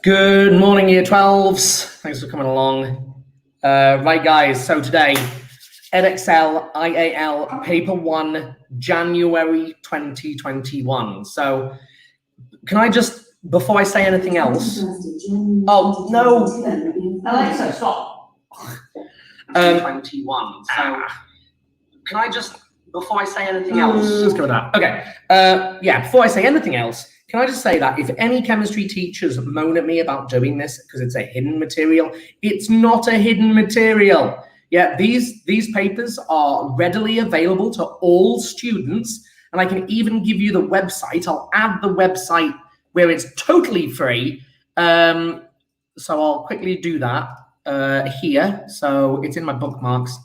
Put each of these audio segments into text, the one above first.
Good morning, Year 12s. Thanks for coming along. Right, guys, so today, Edexcel IAL Paper 1, January 2021. So, can I just, before I say anything else... Oh, no! Alexa, stop! 21. So, can I just, before I say anything else... Let's go with that. Okay. Yeah, before I say anything else, can I just say that if any chemistry teachers moan at me about doing this because it's a hidden material, it's not a hidden material. Yeah, these papers are readily available to all students, and I can even give you the website. I'll add the website where it's totally free. So I'll quickly do that here. So it's in my bookmarks.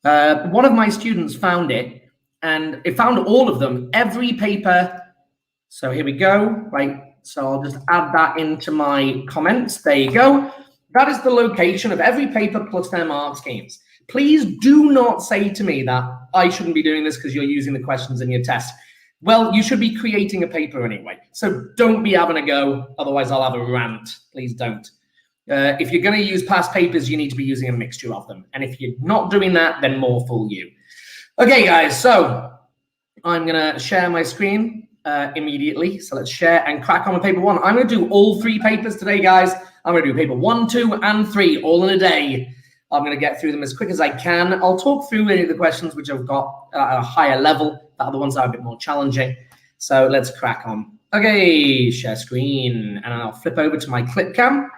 One of my students found it, and it found all of them, every paper. So here we go, right? So I'll just add that into my comments. There you go. That is the location of every paper plus their mark schemes. Please do not say to me that I shouldn't be doing this because you're using the questions in your test. Well, you should be creating a paper anyway. So don't be having a go, otherwise I'll have a rant. Please don't. If you're going to use past papers, you need to be using a mixture of them. And if you're not doing that, then more fool you. Okay, guys, so I'm going to share my screen immediately. So let's share and crack on with paper 1. I'm going to do all 3 papers today, guys. I'm going to do paper 1, 2, and 3 all in a day. I'm going to get through them as quick as I can. I'll talk through any of the questions which I've got at a higher level, the other ones are a bit more challenging. So let's crack on. Okay, share screen, and I'll flip over to my clip cam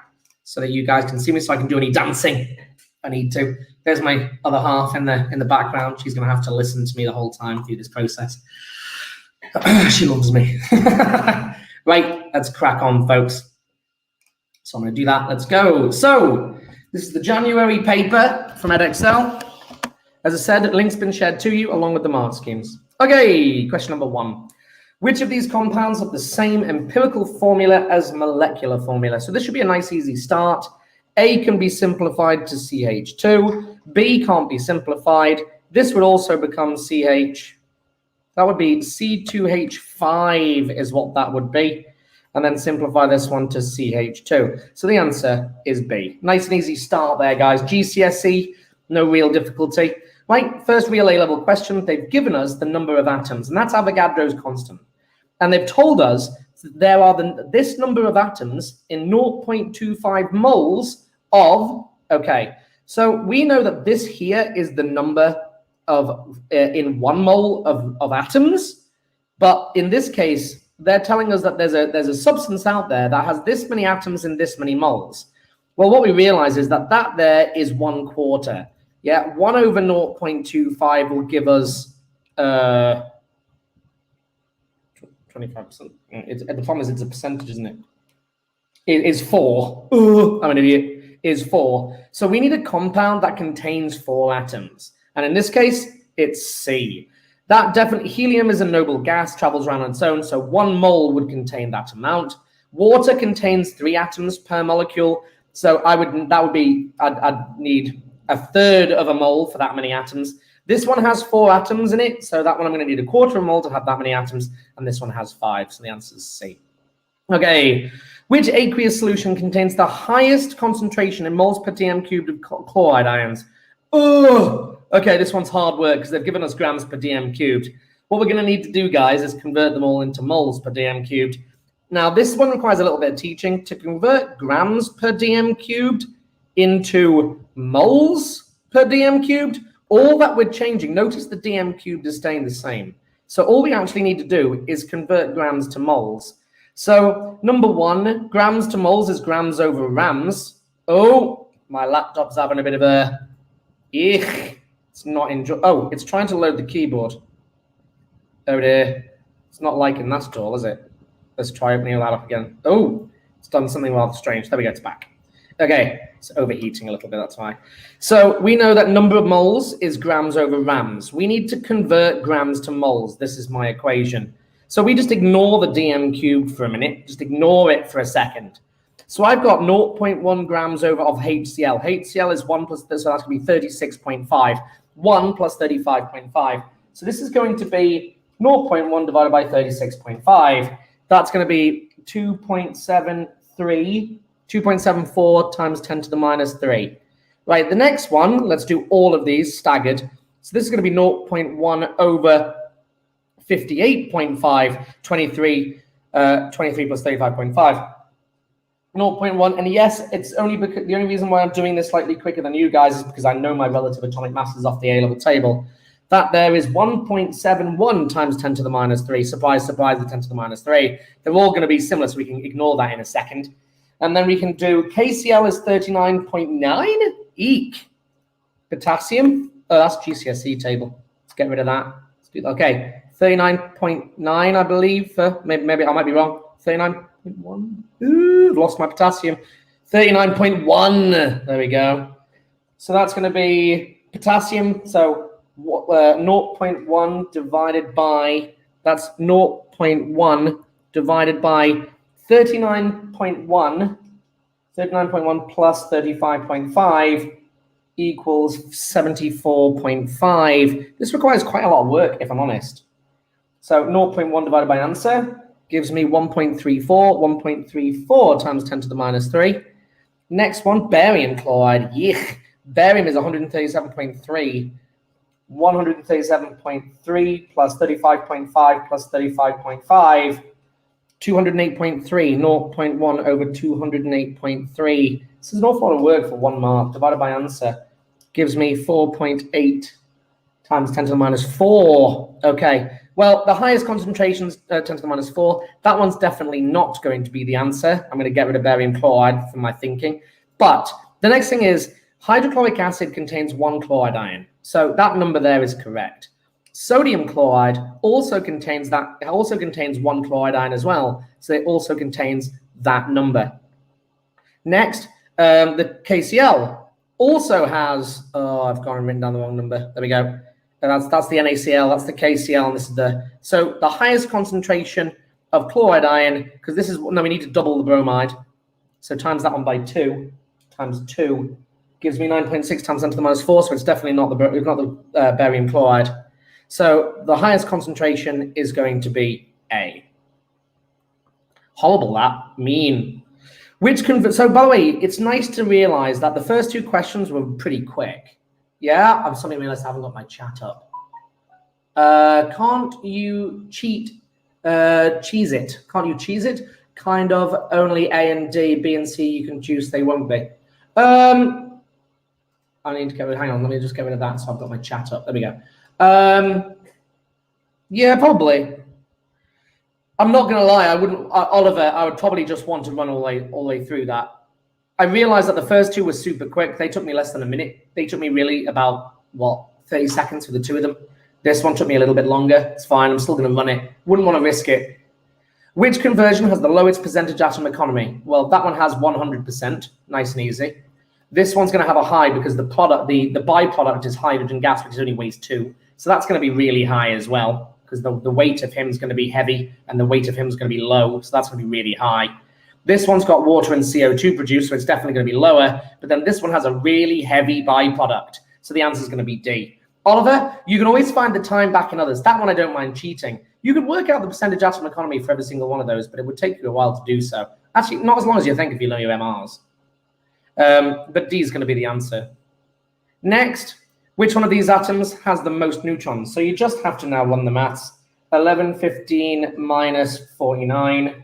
so that you guys can see me, so I can do any dancing if I need to. There's my other half in the background. She's going to have to listen to me the whole time through this process. She loves me. Right, let's crack on, folks. So I'm going to do that. Let's go. So this is the January paper from Edexcel. As I said, link's been shared to you along with the mark schemes. Okay, question number 1. Which of these compounds have the same empirical formula as molecular formula? So this should be a nice, easy start. A can be simplified to CH2. B can't be simplified. This would also become CH. That would be C2H5 is what that would be. And then simplify this one to CH2. So the answer is B. Nice and easy start there, guys. GCSE, no real difficulty. Right, first real A-level question. They've given us the number of atoms, and that's Avogadro's constant. And they've told us that there are this number of atoms in 0.25 moles of, okay. So we know that this here is the number of in 1 mole of atoms, but in this case they're telling us that there's a substance out there that has this many atoms in this many moles. Well, what we realize is that there is 1/4. Yeah, 1 over 0.25 will give us 25%. The problem is it's a percentage, isn't it? It is 4. I'm an idiot. Is 4. So we need a compound that contains 4 atoms. And in this case, it's C. That definitely, helium is a noble gas, travels around on its own, so 1 mole would contain that amount. Water contains 3 atoms per molecule, so I'd need 1/3 of a mole for that many atoms. This one has 4 atoms in it, so that one I'm going to need 1/4 mole to have that many atoms, and this one has 5, so the answer is C. Okay, which aqueous solution contains the highest concentration in moles per dm cubed of chloride ions? Oh, okay, this one's hard work because they've given us grams per dm cubed. What we're going to need to do, guys, is convert them all into moles per dm cubed. Now, this one requires a little bit of teaching. To convert grams per dm cubed into moles per dm cubed, all that we're changing, notice the dm cubed is staying the same. So all we actually need to do is convert grams to moles. So number 1, grams to moles is grams over rams. Oh, my laptop's having a bit of a... It's not enjoy. Oh, it's trying to load the keyboard. Oh dear. It's not liking that at all, is it? Let's try opening that up again. Oh, it's done something rather strange. There we go, it's back. Okay, it's overheating a little bit, that's why. So we know that number of moles is grams over rams. We need to convert grams to moles. This is my equation. So we just ignore the dm cubed for a minute. Just ignore it for a second. So I've got 0.1 grams over of HCl. HCl is 1 plus, so that's going to be 36.5. 1 plus 35.5. So this is going to be 0.1 divided by 36.5. That's going to be 2.73 2.74 times 10 to the minus 3. Right, the next one, let's do all of these staggered. So this is going to be 0.1 over 58.5, 23 plus 35.5. 0.1, and yes, it's only because the only reason why I'm doing this slightly quicker than you guys is because I know my relative atomic masses off the A-level table. That there is 1.71 times 10 to the minus 3. Surprise, surprise, the 10 to the minus 3. They're all going to be similar, so we can ignore that in a second. And then we can do KCl is 39.9. Eek. Potassium. Oh, that's GCSE table. Let's get rid of that. Let's do that. Okay, 39.9, I believe. Maybe I might be wrong. 39.1. Ooh, lost my potassium. 39.1. There we go. So that's going to be potassium. So 0.1 divided by, that's 0.1 divided by 39.1. 39.1 plus 35.5 equals 74.5. This requires quite a lot of work, if I'm honest. So 0.1 divided by answer gives me 1.34. 1.34 times 10 to the minus 3. Next one, barium chloride. Yuck. Barium is 137.3. 137.3 plus 35.5 plus 35.5. 208.3, 0.1 over 208.3. This is an awful lot of work for 1 mark. Divided by answer gives me 4.8 times 10 to the minus 4. Okay, well, the highest concentrations, 10 to the minus 4, that one's definitely not going to be the answer. I'm going to get rid of barium chloride from my thinking. But the next thing is hydrochloric acid contains 1 chloride ion. So that number there is correct. Sodium chloride also contains 1 chloride ion as well. So it also contains that number. Next, the KCl also has, I've gone and written down the wrong number. There we go. And that's the NaCl, that's the KCl, and this is so the highest concentration of chloride ion, because this is, no, we need to double the bromide. So times that one by 2, times 2, gives me 9.6 times 10 to the minus 4, so it's definitely not the barium chloride. So the highest concentration is going to be A. Horrible, that. Mean. So by the way, it's nice to realize that the first 2 questions were pretty quick. Yeah, I'm suddenly realized I haven't got my chat up. Can't you cheese it? Can't you cheese it? Kind of only A and D, B and C you can choose, they won't be. I need to get rid, hang on, let me just get rid of that so I've got my chat up. There we go. Yeah, probably. I'm not gonna lie, Oliver, I would probably just want to run all the way through that. I realized that the first 2 were super quick. They took me less than a minute. They took me really about, 30 seconds for the 2 of them. This one took me a little bit longer. It's fine, I'm still gonna run it. Wouldn't want to risk it. Which conversion has the lowest percentage atom economy? Well, that one has 100%, nice and easy. This one's gonna have a high because the byproduct is hydrogen gas, which only weighs 2. So that's gonna be really high as well, because the weight of him is going to be heavy and the weight of him is going to be low. So that's going to be really high. This one's got water and CO2 produced, so it's definitely going to be lower. But then this one has a really heavy byproduct. So the answer is going to be D. Oliver, you can always find the time back in others. That one I don't mind cheating. You could work out the percentage atom economy for every single one of those, but it would take you a while to do so. Actually, not as long as you think if you know your MRs. But D is going to be the answer. Next. Which one of these atoms has the most neutrons? So you just have to now run the maths. 11, 15 minus 49,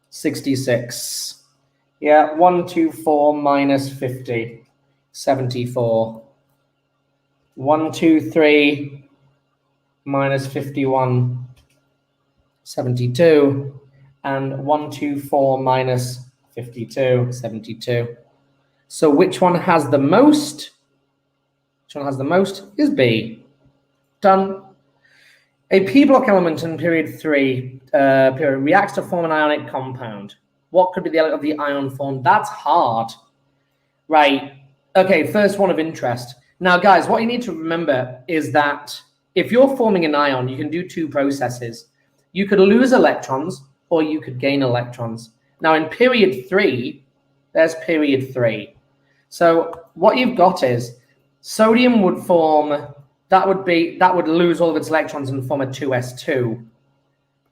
66. Yeah, 1, 2, 4 minus 50, 74. 1, 2, 3 minus 51, 72. And 1, 2, 4 minus 52, 72. So which one has the most? Which one has the most is B. Done. A p-block element in period 3 reacts to form an ionic compound. What could be the element of the ion form? That's hard. Right. Okay, first one of interest. Now, guys, what you need to remember is that if you're forming an ion, you can do 2 processes. You could lose electrons or you could gain electrons. Now, in period 3, there's period 3. So what you've got is sodium would form, that would lose all of its electrons and form a 2s2.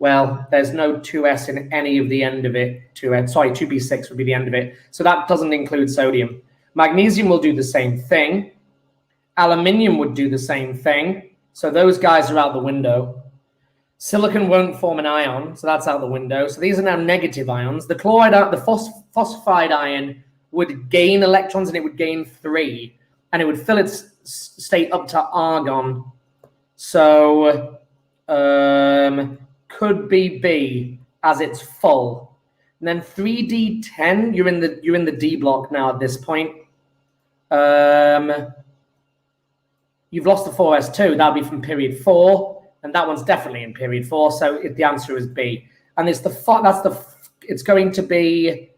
Well, there's no 2s in any of the end of it. 2p6 would be the end of it. So that doesn't include sodium. Magnesium will do the same thing. Aluminium would do the same thing. So those guys are out the window. Silicon won't form an ion, so that's out the window. So these are now negative ions. The chloride, the phosphide ion would gain electrons, and it would gain 3. And it would fill its state up to argon. So could be B as it's full. And then 3d10, you're in the D block now at this point. You've lost the 4s2. That'll be from period 4. And that one's definitely in period 4, so the answer is B. And it's it's going to be,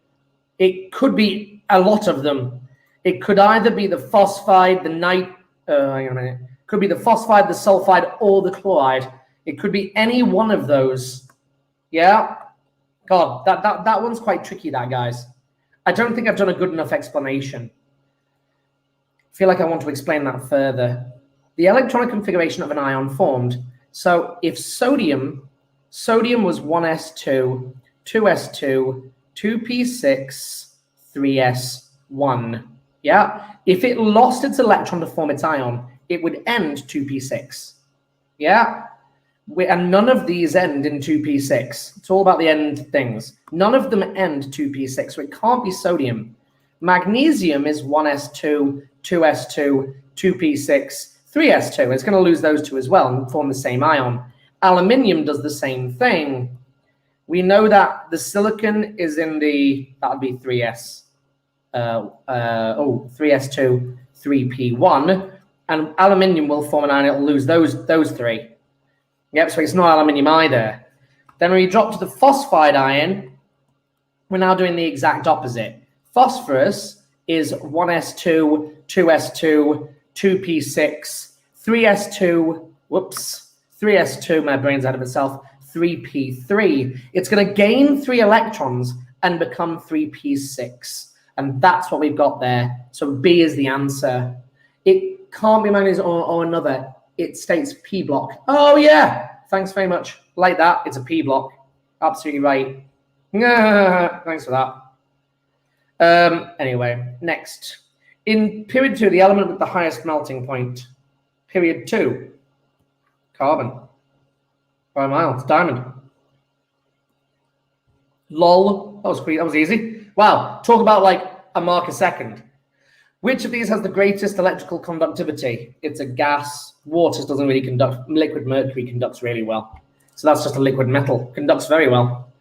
it could be a lot of them. It could either be the phosphide, hang on a minute. Could be the phosphide, the sulfide, or the chloride. It could be any one of those. Yeah? God, that one's quite tricky, that, guys. I don't think I've done a good enough explanation. I feel like I want to explain that further. The electronic configuration of an ion formed. So if sodium was 1s2, 2s2, 2p6, 3s1. Yeah? If it lost its electron to form its ion, it would end 2p6. Yeah? And none of these end in 2p6. It's all about the end things. None of them end 2p6, so it can't be sodium. Magnesium is 1s2, 2s2, 2p6, 3s2. It's going to lose those two as well and form the same ion. Aluminium does the same thing. We know that the silicon is in that would be 3s. 3s2, 3p1. And aluminium will form an ion. It'll lose those 3. Yep, so it's not aluminium either. Then when we drop to the phosphide ion, we're now doing the exact opposite. Phosphorus is 1s2, 2s2, 2p6, 3s2, 3s2, my brain's out of itself, 3p3. It's going to gain 3 electrons and become 3p6. And that's what we've got there. So B is the answer. It can't be magnesium or another. It states P block. Oh, yeah. Thanks very much. Like that. It's a P block. Absolutely right. Thanks for that. Anyway, next. In period 2, the element with the highest melting point. Period 2. Carbon. By a mile. It's diamond. Lol. That was quick. That was easy. Wow. Talk about like a mark a second. Which of these has the greatest electrical conductivity? It's a gas. Water doesn't really conduct. Liquid mercury conducts really well. So that's just a liquid metal. Conducts very well.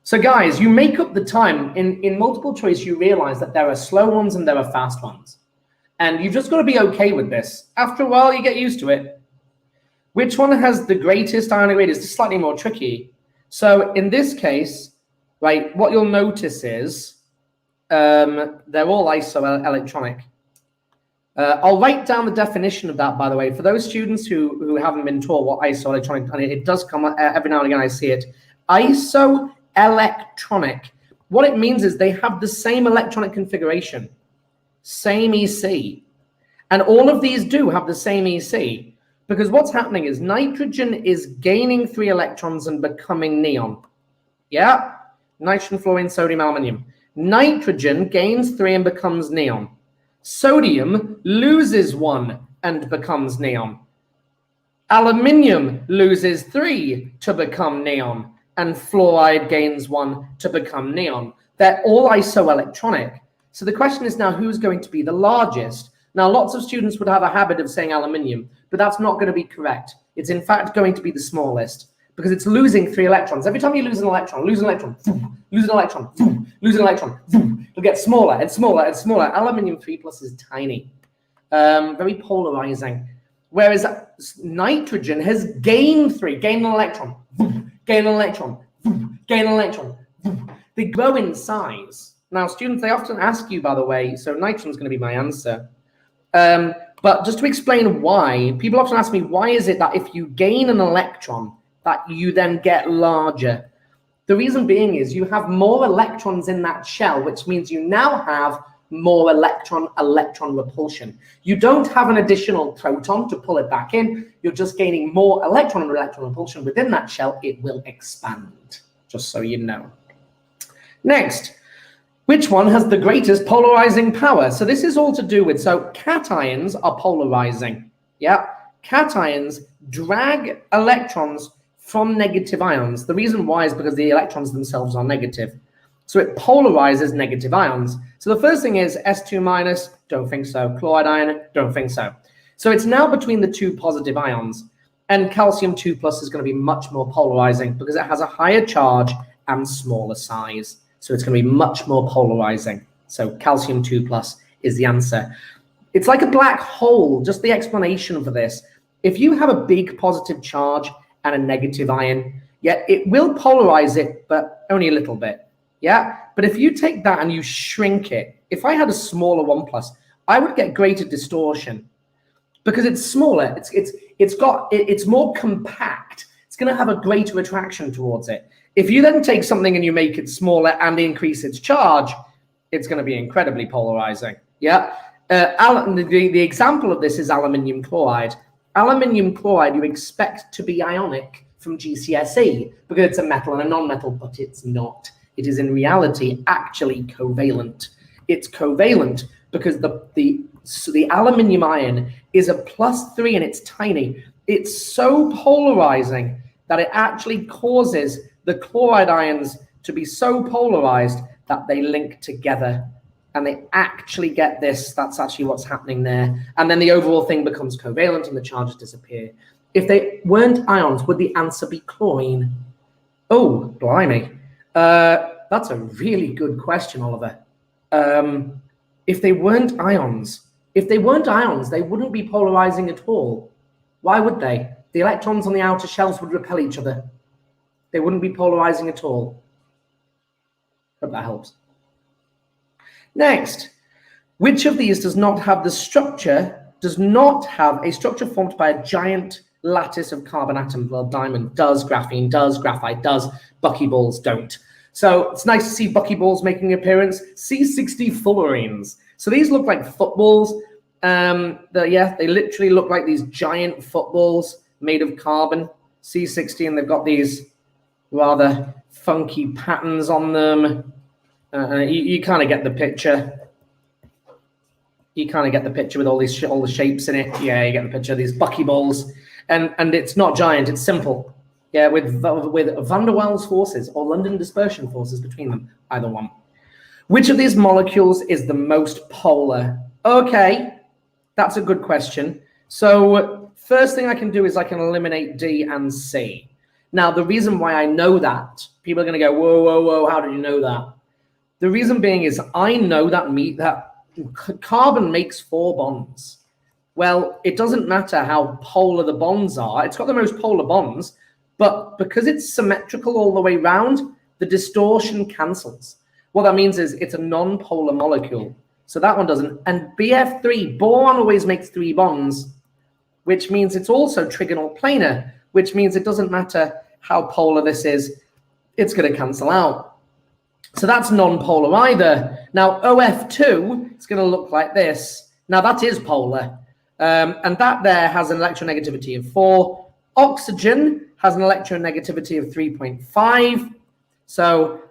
So guys, you make up the time. In multiple choice, you realize that there are slow ones and there are fast ones. And you've just got to be okay with this. After a while, you get used to it. Which one has the greatest ionic radius? It's slightly more tricky. So in this case, right, what you'll notice is they're all isoelectronic. I'll write down the definition of that, by the way, for those students who haven't been taught what isoelectronic, and it does come every now and again, I see it. Isoelectronic. What it means is they have the same electronic configuration, same EC. And all of these do have the same EC, because what's happening is nitrogen is gaining 3 electrons and becoming neon. Yeah? Nitrogen, fluorine, sodium, aluminium. Nitrogen gains 3 and becomes neon. Sodium loses 1 and becomes neon. Aluminium loses 3 to become neon. And fluoride gains 1 to become neon. They're all isoelectronic. So the question is now, who's going to be the largest? Now, lots of students would have a habit of saying aluminium, but that's not going to be correct. It's in fact going to be the smallest because it's losing 3 electrons. Every time you lose an electron, lose an electron, lose an electron, lose an electron, it'll get smaller and smaller and smaller. Aluminium 3+ is tiny, very polarizing. Whereas nitrogen has gained 3, gain an electron, gain an electron, gain an electron. They grow in size. Now, students, they often ask you, by the way, so nitrogen's going to be my answer. But just to explain why, people often ask me, why is it that if you gain an electron, that you then get larger? The reason being is you have more electrons in that shell, which means you now have more electron repulsion. You don't have an additional proton to pull it back in. You're just gaining more electron repulsion within that shell. It will expand, just so you know. Next, which one has the greatest polarizing power? So this is all to do with, so cations are polarizing. Yeah, cations drag electrons from negative ions. The reason why is because the electrons themselves are negative. So it polarizes negative ions. So the first thing is S2 minus, don't think so. Chloride ion, don't think so. So it's now between the two positive ions. And calcium 2 plus is going to be much more polarizing because it has a higher charge and smaller size. So it's going to be much more polarizing. So calcium 2 plus is the answer. It's like a black hole, just the explanation for this. If you have a big positive charge and a negative ion, yeah, it will polarize it, but only a little bit. Yeah, but if you take that and you shrink it, if I had a smaller 1 plus, I would get greater distortion because it's smaller. It's more compact. It's going to have a greater attraction towards it. If you then take something and you make it smaller and increase its charge, it's going to be incredibly polarizing. Yeah, the example of this is aluminium chloride. Aluminium chloride you expect to be ionic from GCSE because it's a metal and a non-metal, but it's not. It is in reality actually covalent. It's covalent because the aluminium ion is a +3 and it's tiny. It's so polarizing that it actually causes the chloride ions to be so polarized that they link together and they actually get this. That's actually what's happening there. And then the overall thing becomes covalent and the charges disappear. If they weren't ions, would the answer be chlorine? Oh, blimey. That's a really good question, Oliver. If they weren't ions, they wouldn't be polarizing at all. Why would they? The electrons on the outer shells would repel each other. They wouldn't be polarizing at all. Hope that helps. Next, which of these does not have a structure formed by a giant lattice of carbon atoms? Well, diamond does, graphene does, graphite does, buckyballs don't. So it's nice to see buckyballs making an appearance. C60 fullerenes. So these look like footballs. They literally look like these giant footballs made of carbon. C60, and they've got these rather funky patterns on them. You kind of get the picture. You kind of get the picture with all the shapes in it. Yeah, you get the picture of these buckyballs. And it's not giant, it's simple. Yeah, with van der Waals forces or London dispersion forces between them, either one. Which of these molecules is the most polar? Okay, that's a good question. So first thing I can do is I can eliminate D and C. Now, the reason why I know that, people are going to go, whoa, whoa, whoa, how did you know that? The reason being is I know that carbon makes 4 bonds. Well, it doesn't matter how polar the bonds are. It's got the most polar bonds, but because it's symmetrical all the way around, the distortion cancels. What that means is it's a non-polar molecule. So that one doesn't. And BF3, boron always makes 3 bonds, which means it's also trigonal planar, which means it doesn't matter how polar this is, it's going to cancel out. So that's non-polar either. Now, OF2 is going to look like this. Now, that is polar. And that there has an electronegativity of 4. Oxygen has an electronegativity of 3.5. So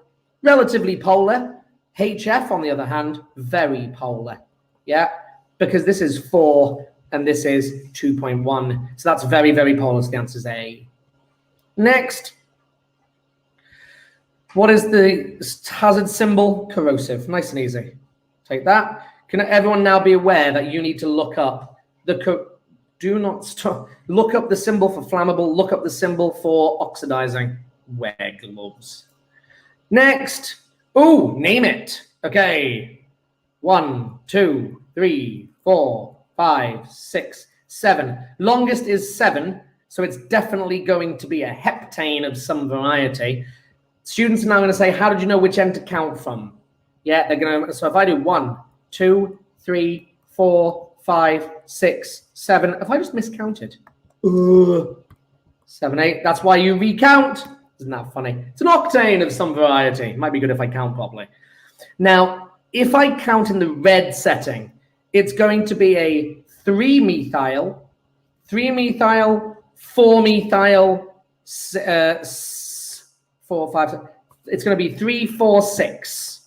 relatively polar. HF, on the other hand, very polar. Yeah, because this is 4 and this is 2.1. So that's very, very polar. So the answer is A. Next. What is the hazard symbol? Corrosive. Nice and easy. Take that. Can everyone now be aware that you need to look up do not stop. Look up the symbol for flammable. Look up the symbol for oxidizing. Wear gloves. Next. Oh, name it. Okay. 1, 2, 3, 4, 5, 6, 7. Longest is 7. So it's definitely going to be a heptane of some variety. Students are now going to say, how did you know which end to count from? Yeah, they're going to, so if I do 1, 2, 3, 4, 5, 6, 7. Have I just miscounted? 7, 8. That's why you recount. Isn't that funny? It's an octane of some variety. Might be good if I count properly. Now, if I count in the red setting, it's going to be a 3-methyl, 3-methyl, 4-methyl, 4, 5, 6. It's going to be 3, 4, 6.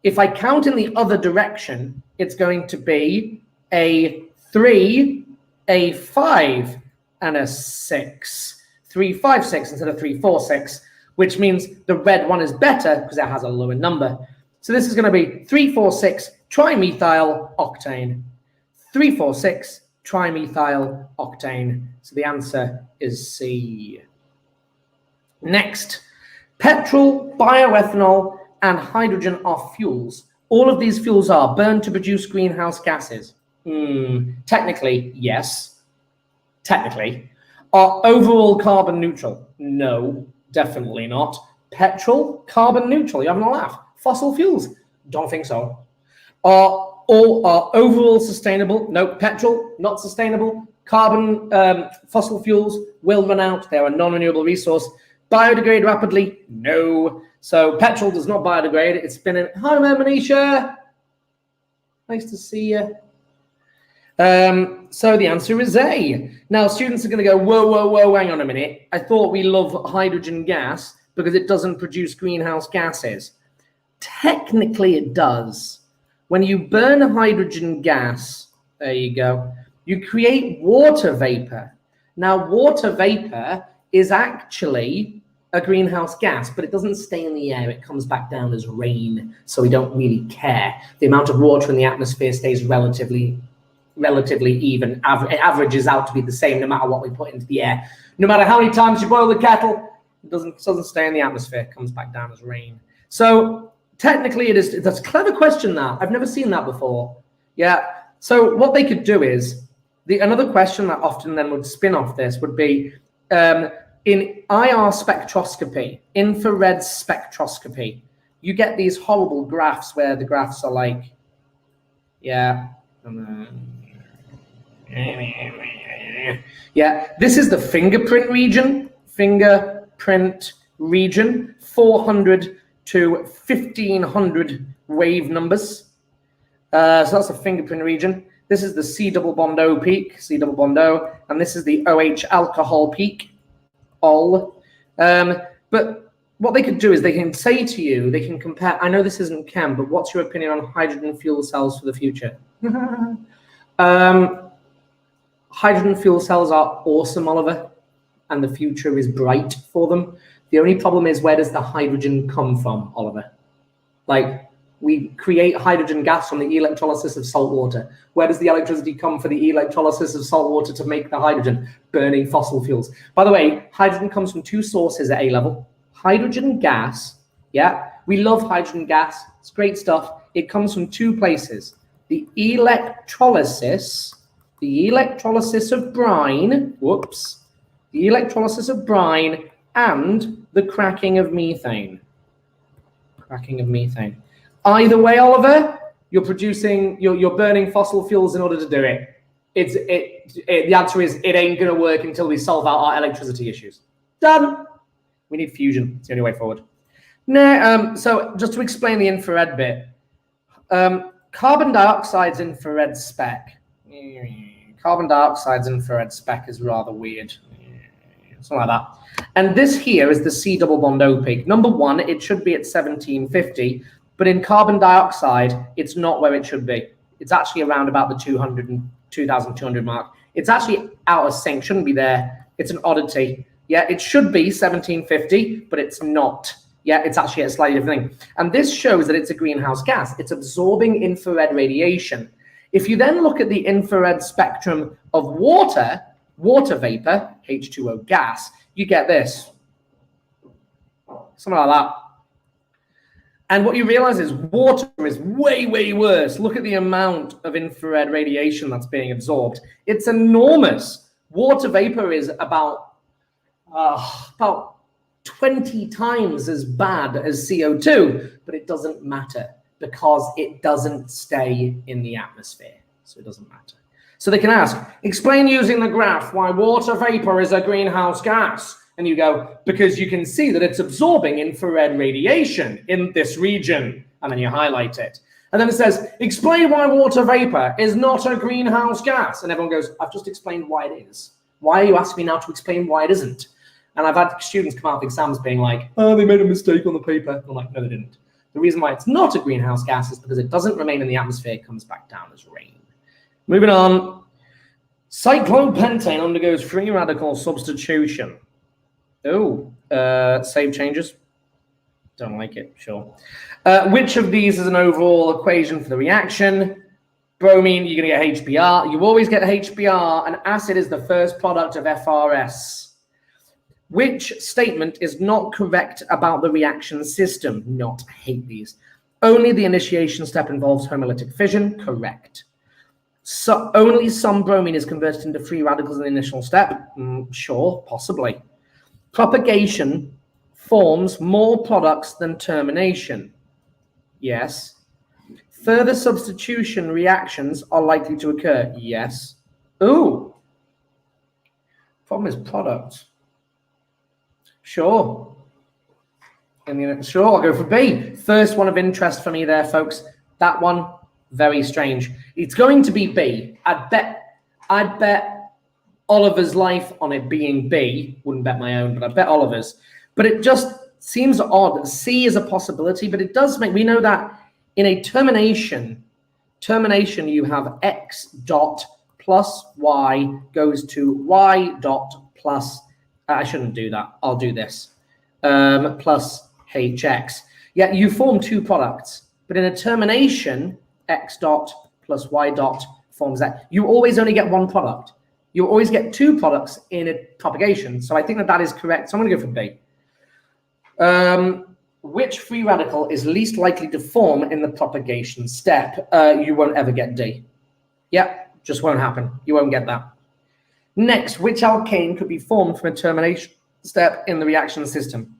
If I count in the other direction, it's going to be a 3, a 5, and a 6. 3, 5, 6 instead of 3, 4, 6, which means the red one is better because it has a lower number. So this is going to be 3, 4, 6 trimethyl octane. 3, 4, 6 trimethyl octane. So the answer is C. Next, petrol, bioethanol, and hydrogen are fuels. All of these fuels are burned to produce greenhouse gases. Technically, yes. Technically. Are overall carbon neutral? No, definitely not. Petrol, carbon neutral. You're having a laugh. Fossil fuels? Don't think so. Are overall sustainable? No, petrol, not sustainable. Carbon, fossil fuels will run out. They're a non-renewable resource. Biodegrade rapidly? No. So petrol does not biodegrade. It's been in. Hi, Manisha. Nice to see you. So the answer is A. Now, students are going to go, whoa, whoa, whoa, hang on a minute. I thought we love hydrogen gas because it doesn't produce greenhouse gases. Technically, it does. When you burn hydrogen gas, there you go, you create water vapor. Now, water vapor is actually a greenhouse gas, but it doesn't stay in the air. It comes back down as rain, so we don't really care. The amount of water in the atmosphere stays relatively even. It averages out to be the same no matter what we put into the air. No matter how many times you boil the kettle, it doesn't stay in the atmosphere. It comes back down as rain. So technically, it is. That's a clever question. That I've never seen that before. Yeah. So what they could do is another question that often then would spin off this would be in IR spectroscopy, infrared spectroscopy. You get these horrible graphs where the graphs are like, yeah. Yeah, this is the fingerprint region. 400 to 1500 wave numbers. So that's the fingerprint region. This is the C-double-bond-O peak, C-double-bond-O, and this is the OH alcohol peak, OL. But what they could do is they can say to you, they can compare, I know this isn't chem, but what's your opinion on hydrogen fuel cells for the future? Hydrogen fuel cells are awesome, Oliver, and the future is bright for them. The only problem is, where does the hydrogen come from, Oliver? Like, we create hydrogen gas from the electrolysis of salt water. Where does the electricity come for the electrolysis of salt water to make the hydrogen? Burning fossil fuels. By the way, hydrogen comes from 2 sources at A level. Hydrogen gas, yeah, we love hydrogen gas. It's great stuff. It comes from 2 places. The electrolysis of brine, the electrolysis of brine and the cracking of methane. Either way, Oliver, you're burning fossil fuels in order to do it. The answer is it ain't going to work until we solve out our electricity issues. Done. We need fusion. It's the only way forward. Now, so just to explain the infrared bit, carbon dioxide's infrared spec. Carbon dioxide's infrared spec is rather weird. Something like that. And this here is the C-double-bond-O peak. Number 1, it should be at 1750, but in carbon dioxide, it's not where it should be. It's actually around about the 2,200 mark. It's actually out of sync, shouldn't be there. It's an oddity. Yeah, it should be 1750, but it's not. Yeah, it's actually a slightly different thing. And this shows that it's a greenhouse gas. It's absorbing infrared radiation. If you then look at the infrared spectrum of water vapor, H2O gas, you get this. Something like that. And what you realize is water is way, way worse. Look at the amount of infrared radiation that's being absorbed. It's enormous. Water vapor is about 20 times as bad as CO2, but it doesn't matter because it doesn't stay in the atmosphere. So it doesn't matter. So they can ask, explain using the graph why water vapor is a greenhouse gas. And you go, because you can see that it's absorbing infrared radiation in this region. And then you highlight it. And then it says, explain why water vapor is not a greenhouse gas. And everyone goes, I've just explained why it is. Why are you asking me now to explain why it isn't? And I've had students come out of exams being like, oh, they made a mistake on the paper. I'm like, no, they didn't. The reason why it's not a greenhouse gas is because it doesn't remain in the atmosphere, it comes back down as rain. Moving on. Cyclopentane undergoes free radical substitution. Oh, save changes. Don't like it, sure. Which of these is an overall equation for the reaction? Bromine, you're going to get HBr. You always get HBr, and acid is the first product of FRS. Which statement is not correct about the reaction system? Not, I hate these. Only the initiation step involves homolytic fission. Correct. So only some bromine is converted into free radicals in the initial step. Sure, possibly. Propagation forms more products than termination. Yes. Further substitution reactions are likely to occur. Yes. Ooh. Problem is product. Sure. Sure, I'll go for B. First one of interest for me there, folks. That one, very strange. It's going to be B. I'd bet Oliver's life on it being B. Wouldn't bet my own, but I'd bet Oliver's. But it just seems odd. C is a possibility, but it does make, we know that in a termination, you have X dot plus Y goes to Y dot plus, I shouldn't do that. I'll do this. Plus HX. Yeah, you form two products, but in a termination, X dot plus Y dot forms that. You always only get one product. You always get two products in a propagation. So I think that is correct. So I'm going to go for B. Which free radical is least likely to form in the propagation step? You won't ever get D. Yeah, just won't happen. You won't get that. Next, which alkane could be formed from a termination step in the reaction system?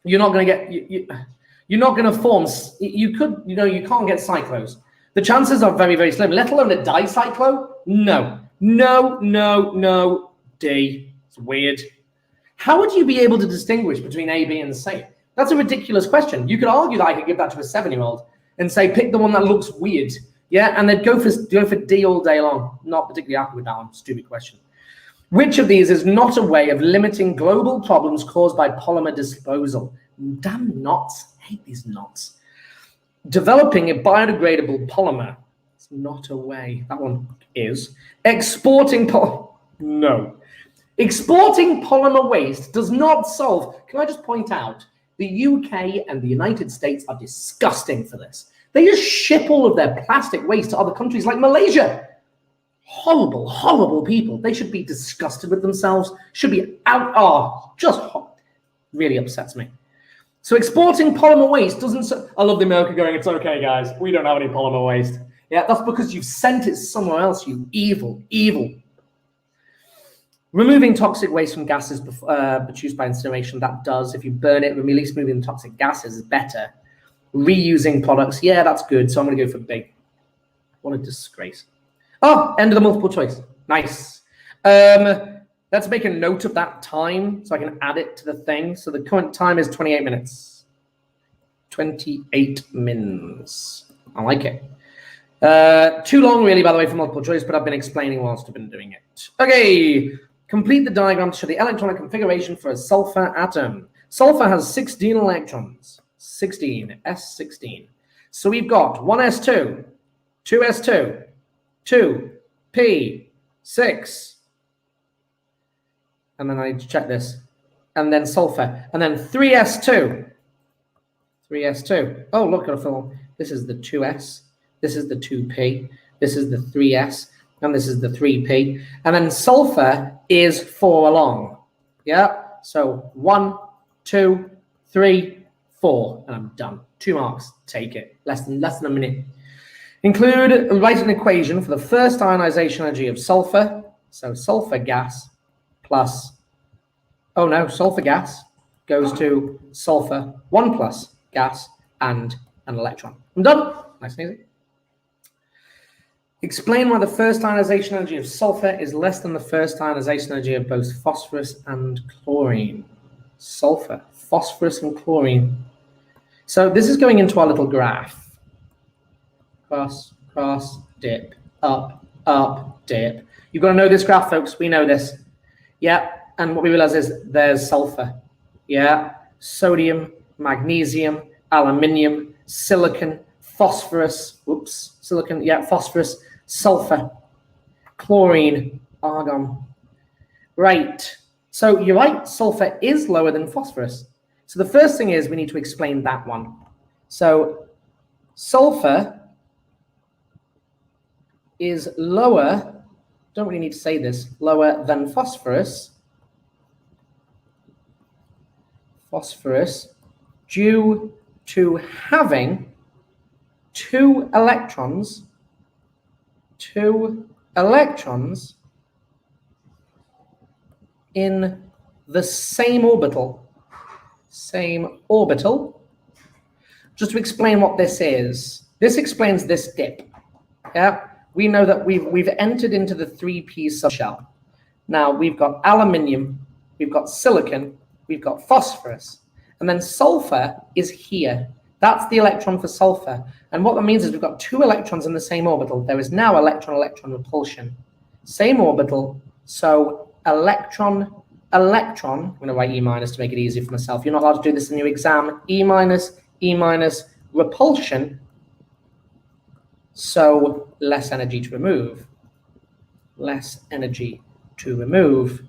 You're not going to get, you're not going to form, you can't get cyclos. The chances are very, very slim, let alone a dicyclo. No, D. It's weird. How would you be able to distinguish between A, B, and C? That's a ridiculous question. You could argue that I could give that to a 7-year-old and say, pick the one that looks weird. Yeah, and they'd go for D all day long. Not particularly happy with that one. Stupid question. Which of these is not a way of limiting global problems caused by polymer disposal? Damn knots. I hate these knots. Developing a biodegradable polymer. It's not a way. That one is. Exporting no. Exporting polymer waste does not solve. Can I just point out, the UK and the United States are disgusting for this. They just ship all of their plastic waste to other countries like Malaysia. Horrible, horrible people. They should be disgusted with themselves. Should be out. Oh, just really upsets me. So exporting polymer waste doesn't. I love the America going, it's okay, guys. We don't have any polymer waste. Yeah, that's because you've sent it somewhere else, you evil, evil. Removing toxic waste from gases produced by incineration, that does. If you burn it, release moving toxic gases is better. Reusing products, yeah, that's good. So I'm going to go for B. What a disgrace. Oh, end of the multiple choice. Nice. Let's make a note of that time so I can add it to the thing. So the current time is 28 minutes. 28 mins. I like it. Too long, really, by the way, for multiple choice, but I've been explaining whilst I've been doing it. Okay. Complete the diagram to show the electronic configuration for a sulfur atom. Sulfur has 16 electrons. 16, S16. So we've got 1s2, 2s2, 2p6, and then I need to check this, and then sulfur, and then 3s2. Oh, look, this is the 2s, this is the 2p, this is the 3s, and this is the 3p, and then sulfur is 4 along. Yeah, so 1, 2, 3, 4, and I'm done. 2 marks, take it. Less than a minute. Write an equation for the first ionization energy of sulfur. So sulfur gas plus, sulfur gas goes to sulfur 1 plus gas and an electron. I'm done. Nice and easy. Explain why the first ionization energy of sulfur is less than the first ionization energy of both phosphorus and chlorine. Sulfur, phosphorus and chlorine. So this is going into our little graph. cross, cross, dip, up, up, dip. You've got to know this graph, folks. We know this. Yeah, and what we realize is there's sulfur. Yeah, sodium, magnesium, aluminium, silicon, phosphorus, whoops, silicon, yeah, phosphorus, sulfur, chlorine, argon. Right, so you're right, sulfur is lower than phosphorus. So the first thing is we need to explain that one. So sulfur is lower, don't really need to say this, lower than phosphorus. Phosphorus due to having two electrons in the same orbital. Just to explain what this is, this explains this dip. Yeah, we know that we've entered into the 3p subshell. Now we've got aluminium, we've got silicon, we've got phosphorus, and then sulfur is here. That's the electron for sulfur. And what that means is we've got two electrons in the same orbital. There is now electron-electron repulsion. Same orbital, so electron, I'm going to write E minus to make it easier for myself. You're not allowed to do this in your exam. E minus, repulsion. So less energy to remove. Less energy to remove.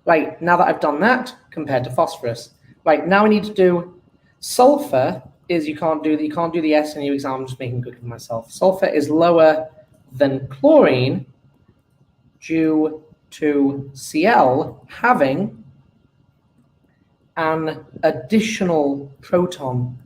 Right, now that I've done that, compared to phosphorus. Right, now we need to do sulfur is you can't do the S in your exam. I'm just making good for myself. Sulfur is lower than chlorine due to Cl having an additional proton.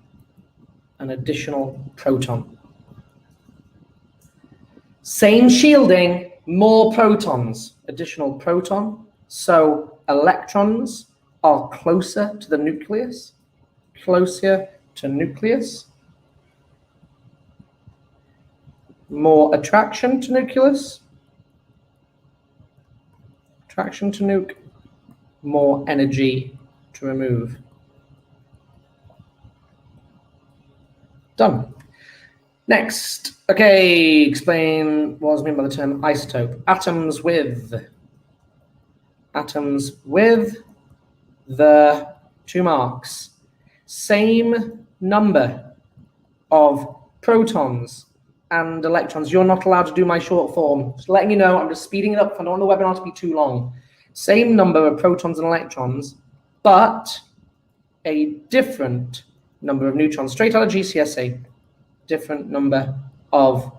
Same shielding, more protons, additional proton. So electrons are closer to the nucleus, more attraction to nucleus, more energy to remove. Done. Next, okay, explain what is meant by the term isotope. Atoms with the 2 marks. Same number of protons and electrons. You're not allowed to do my short form. Just letting you know, I'm just speeding it up. I don't want the webinar to be too long. Same number of protons and electrons, but a different number of neutrons. Straight out of GCSE, different number of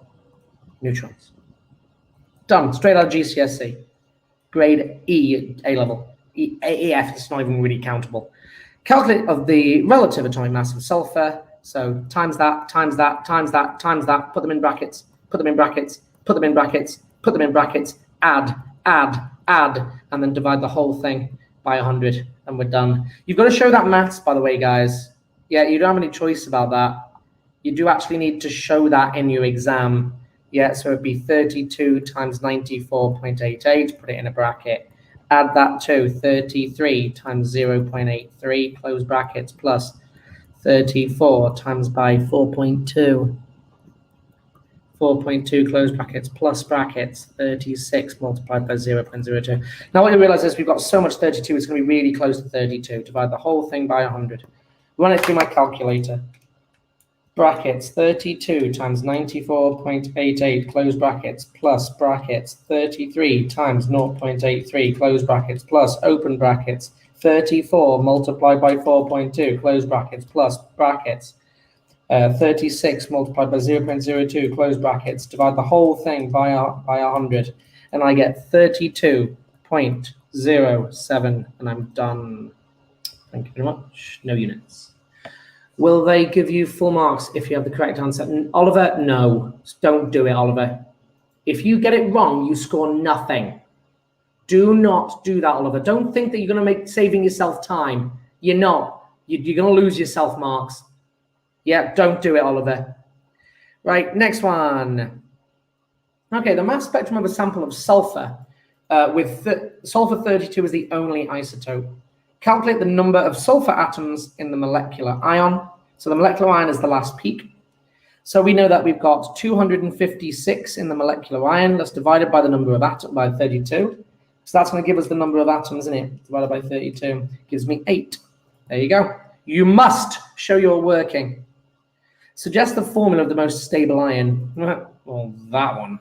neutrons. Done, straight out of GCSE. Grade E, A-level. EF is not even really countable. Calculate of the relative atomic mass of sulfur. So times that, put them in brackets, add, and then divide the whole thing by 100, and we're done. You've got to show that maths, by the way, guys. Yeah, you don't have any choice about that. You do actually need to show that in your exam. Yeah, so it'd be 32 times 94.88, put it in a bracket. Add that to 33 times 0.83, close brackets, plus 34 times by 4.2. 4.2, close brackets, plus brackets, 36 multiplied by 0.02. Now what you realize is we've got so much 32, it's going to be really close to 32. Divide the whole thing by 100. Run it through my calculator. Brackets, 32 times 94.88, close brackets, plus brackets, 33 times 0.83, close brackets, plus open brackets, 34 multiplied by 4.2, close brackets, plus brackets, 36 multiplied by 0.02, close brackets, divide the whole thing by 100, and I get 32.07, and I'm done. Thank you very much. No units. Will they give you full marks if you have the correct answer? Oliver, no. Don't do it, Oliver. If you get it wrong, you score nothing. Do not do that, Oliver. Don't think that you're going to make saving yourself time. You're not. You're going to lose yourself marks. Yeah, don't do it, Oliver. Right, next one. Okay, the mass spectrum of a sample of sulfur with sulfur 32 is the only isotope. Calculate the number of sulfur atoms in the molecular ion. So the molecular ion is the last peak. So we know that we've got 256 in the molecular ion. That's divided by the number of atoms by 32. So that's going to give us the number of atoms in it. Divided by 32 gives me 8. There you go. You must show you're working. Suggest the formula of the most stable ion. Well, that one.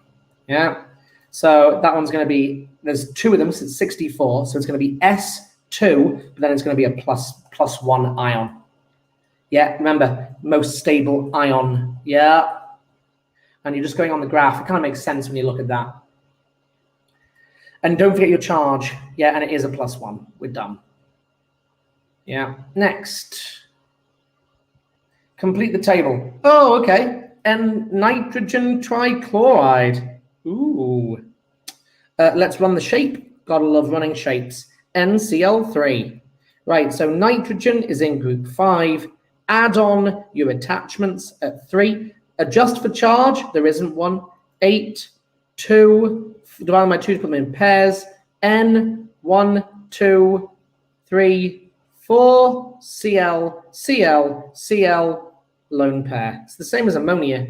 Yeah. So that one's going to be, there's 2 of them, so it's 64. So it's going to be S2, but then it's going to be a plus 1 ion. Yeah, remember, most stable ion. Yeah. And you're just going on the graph. It kind of makes sense when you look at that. And don't forget your charge. Yeah, and it is a plus 1. We're done. Yeah. Next. Complete the table. Oh, okay. And nitrogen trichloride. Ooh. Let's run the shape. Gotta love running shapes. NCl3. Right, so nitrogen is in group 5. Add on your attachments at 3. Adjust for charge. There isn't one. 8, 2. Divide by 2 to put them in pairs. N, 1, 2, 3, 4. Cl, Cl, Cl. Lone pair. It's the same as ammonia.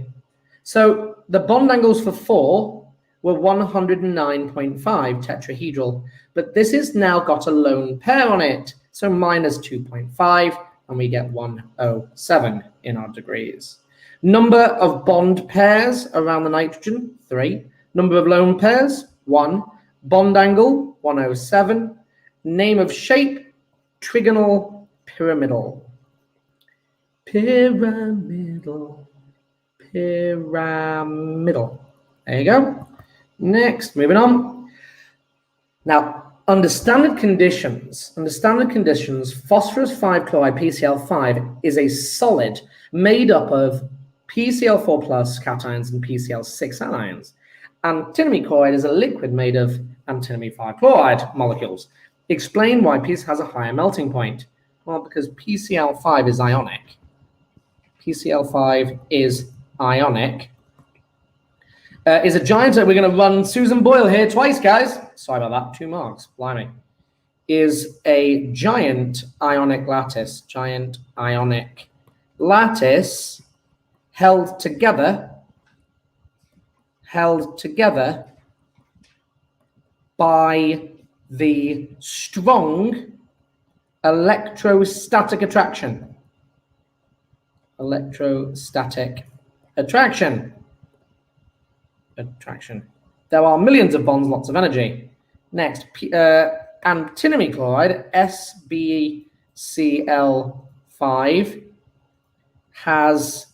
So the bond angles for 4 were 109.5 tetrahedral. But this has now got a lone pair on it. So minus 2.5. And we get 107 in our degrees. Number of bond pairs around the nitrogen, 3. Number of lone pairs, 1. Bond angle, 107. Name of shape, trigonal pyramidal. Pyramidal. Pyramidal. There you go. Next, moving on. Now, under standard conditions, phosphorus 5 chloride, PCl5, is a solid made up of PCl4 plus cations and PCl6 anions. Antimony chloride is a liquid made of antimony 5 chloride molecules. Explain why PC has a higher melting point. Well, because PCl5 is ionic. PCl5 is ionic. Is a giant, we're going to run Susan Boyle here twice, guys. Sorry about that, 2 marks, blimey. Is a giant ionic lattice. Giant ionic lattice held together by the strong electrostatic attraction. Electrostatic attraction. There are millions of bonds, lots of energy. Next, antimony chloride, SbCl5,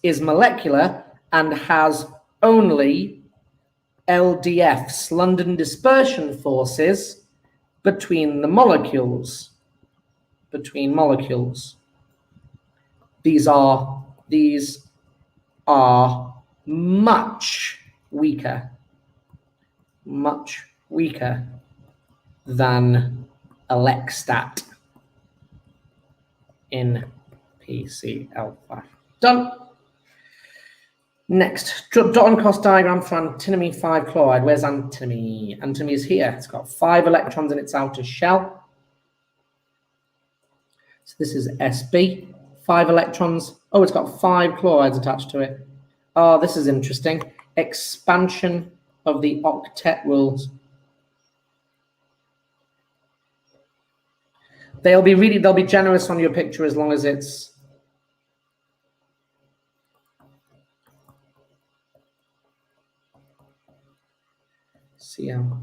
is molecular and has only LDFs, London dispersion forces, between the molecules. These are much weaker than Elexstat in PCl5. Done. Next, dot and cross diagram for antimony 5 chloride. Where's antimony? Antimony is here. It's got 5 electrons in its outer shell. So this is Sb, 5 electrons. Oh, it's got 5 chlorides attached to it. Oh, this is interesting. Expansion of the octet rules. They'll be generous on your picture as long as it's Cl.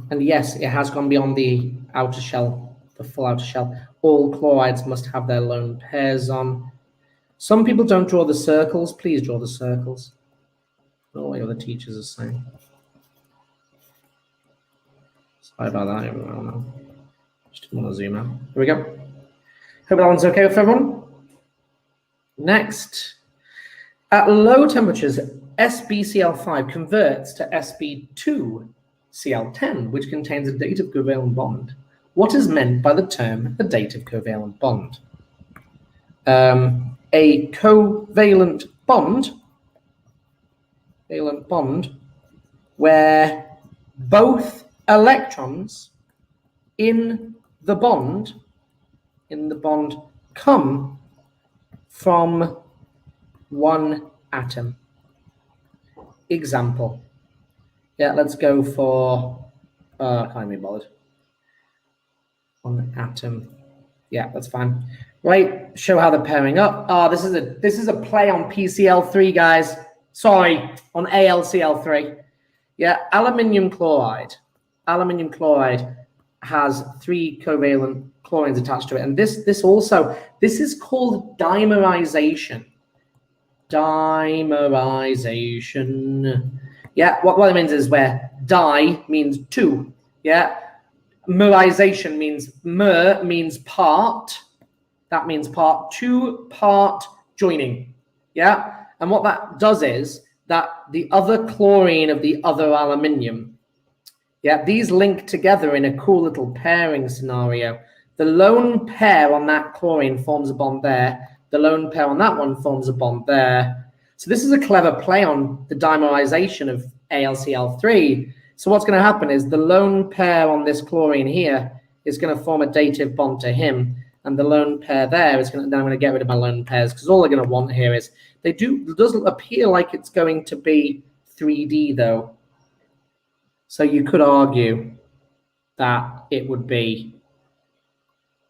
And yes, it has gone beyond the outer shell, the full outer shell. All chlorides must have their lone pairs on. Some people don't draw the circles. Please draw the circles. Not what the other teachers are saying. Sorry about that, everyone. Just want to zoom out. Here we go. Hope that one's okay with everyone. Next, at low temperatures, SbCl5 converts to Sb2Cl10, which contains a dative covalent bond. What is meant by the term a dative covalent bond? A covalent bond, where both electrons in the bond come from one atom. example. Yeah, let's go for, I can't be bothered. On atom. Yeah, that's fine. Right, show how they're pairing up. This is a play on PCl3, guys. Sorry, on AlCl3. Yeah, aluminium chloride. Aluminium chloride has 3 covalent chlorines attached to it, and this is called dimerization. Dimerization. Yeah, what it means is where di means 2. Yeah. Merization means mer means part. That means part, 2-part joining. Yeah. And what that does is that the other chlorine of the other aluminium, yeah, these link together in a cool little pairing scenario. The lone pair on that chlorine forms a bond there. The lone pair on that one forms a bond there. So this is a clever play on the dimerization of AlCl3. So what's going to happen is the lone pair on this chlorine here is going to form a dative bond to him, and the lone pair there is going to, then I'm going to get rid of my lone pairs, because all they're going to want here is, it doesn't appear like it's going to be 3D though. So you could argue that it would be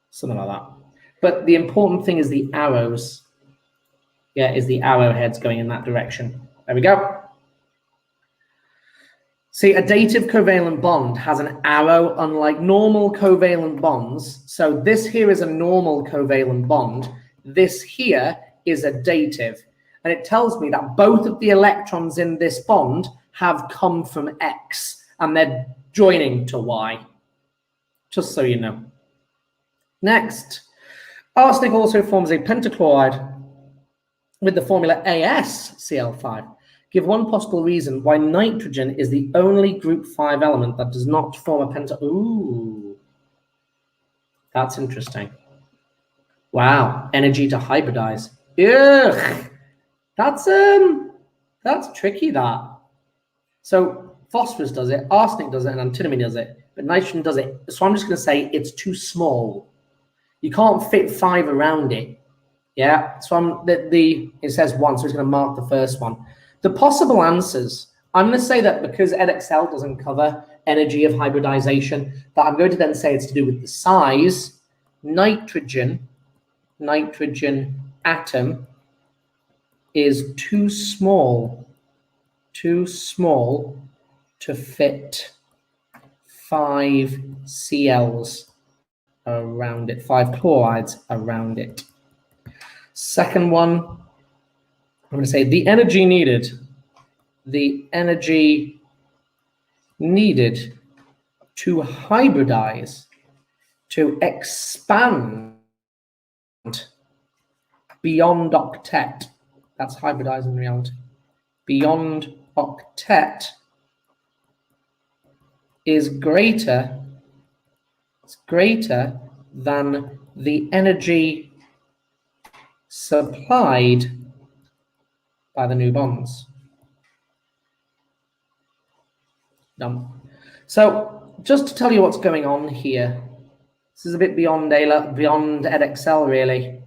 something like that. But the important thing is the arrows. Yeah, is the arrowheads going in that direction. There we go. See, a dative covalent bond has an arrow, unlike normal covalent bonds. So this here is a normal covalent bond. This here is a dative. And it tells me that both of the electrons in this bond have come from X, and they're joining to Y. Just so you know. Next, arsenic also forms a pentachloride with the formula AsCl5. Give one possible reason why nitrogen is the only group 5 element that does not form a penta. Ooh, that's interesting. Wow, energy to hybridize. Ugh, that's tricky. That. So phosphorus does it, arsenic does it, and antimony does it, but nitrogen does it. So I'm just going to say it's too small. You can't fit 5 around it. Yeah. So it says 1, so it's going to mark the first one. The possible answers, I'm going to say that because Edexcel doesn't cover energy of hybridization, that I'm going to then say it's to do with the size. Nitrogen atom is too small to fit 5 Cls around it, 5 chlorides around it. Second one, I'm going to say the energy needed to hybridize, to expand beyond octet. That's hybridizing reality. Beyond octet is greater than the energy supplied by the new bonds. Done. So just to tell you what's going on here, this is a bit beyond Edexcel really.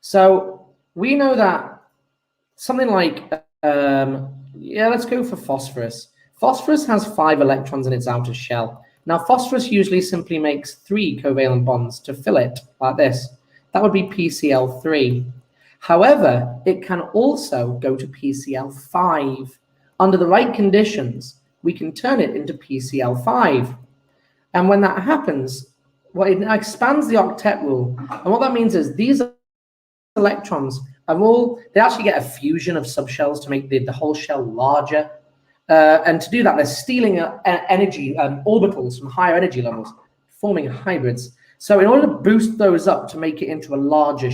So we know that something like, let's go for phosphorus. Phosphorus has 5 electrons in its outer shell. Now phosphorus usually simply makes 3 covalent bonds to fill it like this. That would be PCl3. However, it can also go to PCl5. Under the right conditions, we can turn it into PCl5. And when that happens, well, it expands the octet rule. And what that means is these electrons are they actually get a fusion of subshells to make the whole shell larger. And to do that, they're stealing energy, orbitals from higher energy levels, forming hybrids. So in order to boost those up to make it into a larger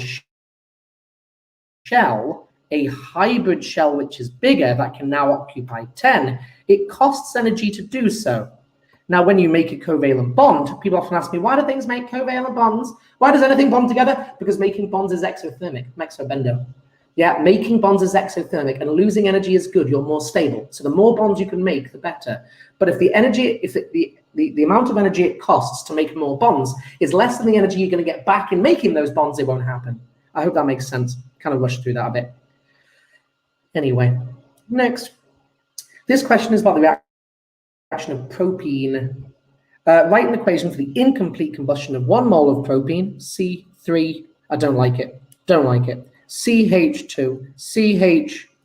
shell, a hybrid shell which is bigger, that can now occupy 10, it costs energy to do so. Now, when you make a covalent bond, people often ask me, why do things make covalent bonds? Why does anything bond together? Because making bonds is exothermic, mexobendo. Yeah, making bonds is exothermic, and losing energy is good. You're more stable. So the more bonds you can make, the better. But if the amount of energy it costs to make more bonds is less than the energy you're going to get back in making those bonds, it won't happen. I hope that makes sense. Kind of rushed through that a bit. Anyway, next. This question is about the reaction of propene. Write an equation for the incomplete combustion of 1 mole of propene, C3, I don't like it, CH2,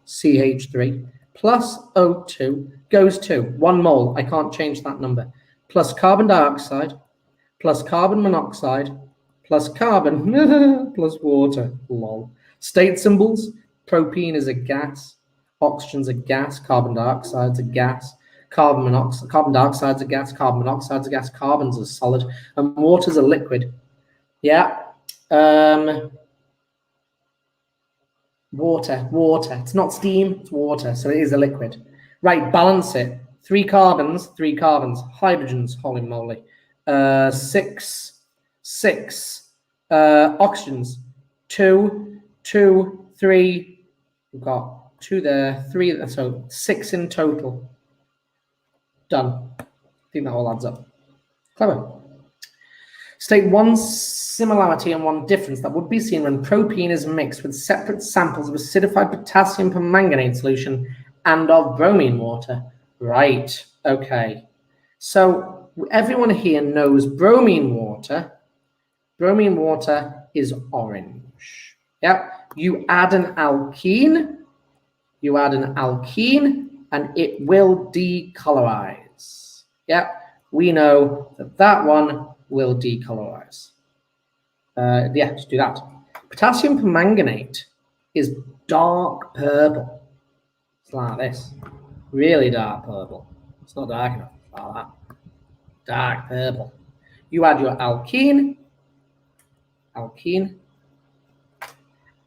CH3, plus O2 goes to 1 mole, I can't change that number, plus carbon dioxide, plus carbon monoxide, plus carbon, plus water, lol. State symbols, propene is a gas, oxygen's a gas, carbon dioxide's a gas, carbon dioxide's a gas, carbon monoxide's a gas, carbon's a solid, and water's a liquid. Yeah. Water. It's not steam, it's water, so it is a liquid. Right, balance it. 3 carbons, hydrogens, holy moly. 6 oxygens. 2, 3. We've got 2 there, 3, so 6 in total. Done. I think that all adds up. Clever. State 1 similarity and 1 difference that would be seen when propene is mixed with separate samples of acidified potassium permanganate solution and of bromine water. Right, okay. So everyone here knows bromine water. Bromine water is orange. Yep. You add an alkene, and it will decolorize. Yep. We know that one will decolorize. Yeah, just do that. Potassium permanganate is dark purple. It's like this. Really dark purple. It's not dark enough. Like that. Dark purple. You add your alkene,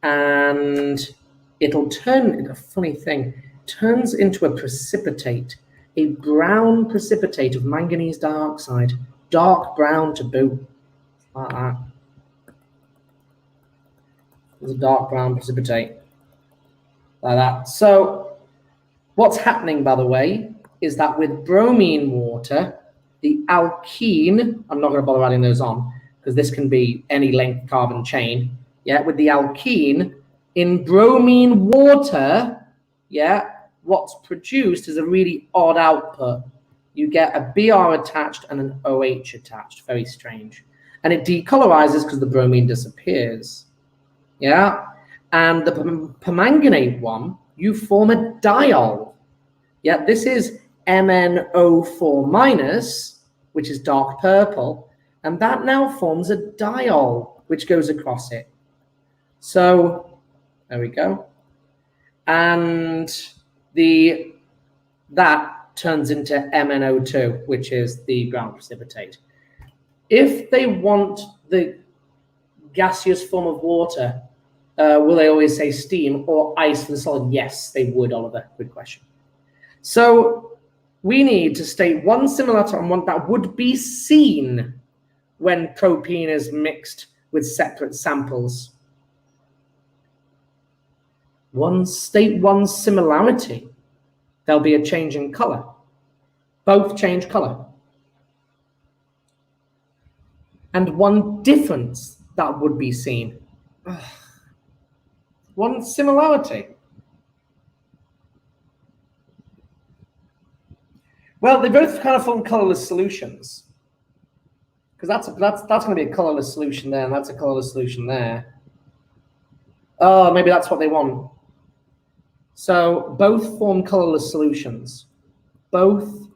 and it'll turn, a funny thing, turns into a precipitate, a brown precipitate of manganese dioxide, dark brown to boot, like that. There's a dark brown precipitate, like that. So what's happening, by the way, is that with bromine water, the alkene, I'm not going to bother adding those on, because this can be any length carbon chain, yeah, with the alkene, in bromine water, yeah, what's produced is a really odd output. You get a Br attached and an OH attached, very strange. And it decolorizes because the bromine disappears, yeah? And the permanganate one, you form a diol. Yeah, this is MnO4-, which is dark purple, and that now forms a diol, which goes across it. So, there we go. And that turns into MnO2, which is the brown precipitate. If they want the gaseous form of water, will they always say steam or ice for the solid? Yes, they would, Oliver. Good question. So we need to state 1 similarity and 1 that would be seen when propene is mixed with separate samples. State 1 similarity. There'll be a change in color. Both change color. And 1 difference that would be seen. 1 similarity. Well, they both kind of form colorless solutions. Because that's going to be a colorless solution there, and that's a colorless solution there. Oh, maybe that's what they want. So both form colorless solutions. Both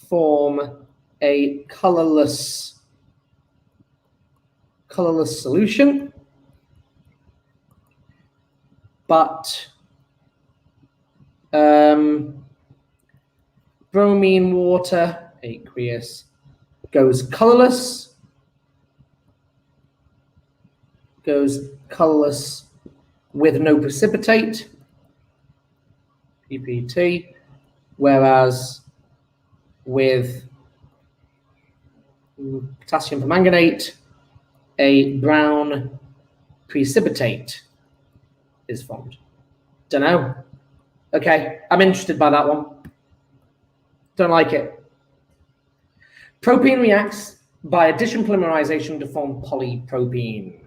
form a colorless solution, but bromine water, aqueous, goes colorless with no precipitate, PPT, whereas with potassium permanganate, a brown precipitate is formed. Don't know. Okay, I'm interested by that one. Don't like it. Propene reacts by addition polymerization to form polypropene.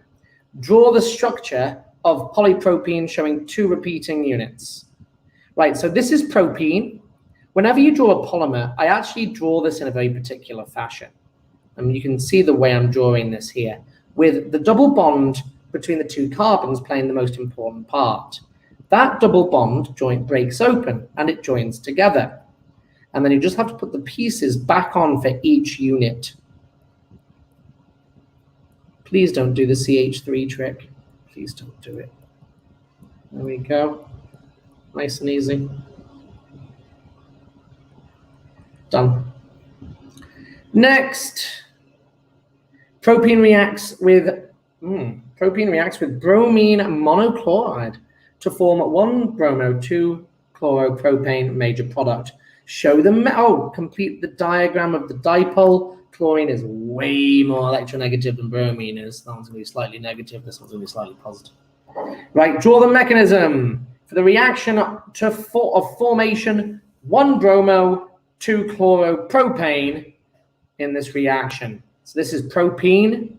Draw the structure of polypropene showing 2 repeating units. Right, so this is propene. whenever you draw a polymer, I actually draw this in a very particular fashion. And you can see the way I'm drawing this here, with the double bond between the two carbons playing the most important part. That double bond joint breaks open and it joins together. And then you just have to put the pieces back on for each unit. Please don't do the CH3 trick. Please don't do it. There we go. Nice and easy. Done. Next, propene reacts with bromine monochloride to form 1-bromo-2-chloropropane major product. Show them. Complete the diagram of the dipole. Chlorine is way more electronegative than bromine is. That one's going to be slightly negative. This one's going to be slightly positive. Right, draw the mechanism for the reaction of formation 1-bromo-2-chloropropane in this reaction. So this is propene.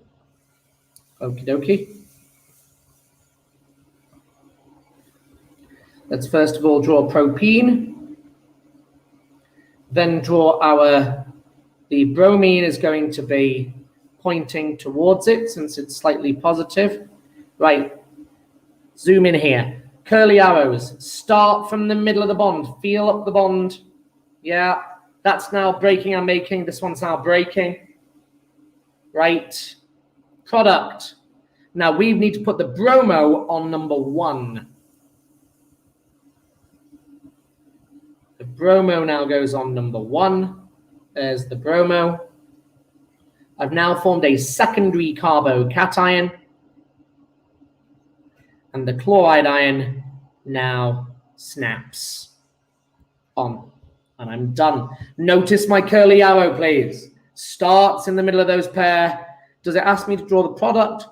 Okie dokie. Let's first of all draw propene. Then draw the bromine is going to be pointing towards it since it's slightly positive. Right, zoom in here. Curly arrows, start from the middle of the bond, feel up the bond. Yeah, that's now breaking and making. This one's now breaking. Right, product. Now we need to put the bromo on number 1. The bromo now goes on number 1. There's the bromo. I've now formed a secondary carbocation. And the chloride ion now snaps on. And I'm done. Notice my curly arrow, please. Starts in the middle of those pair. Does it ask me to draw the product?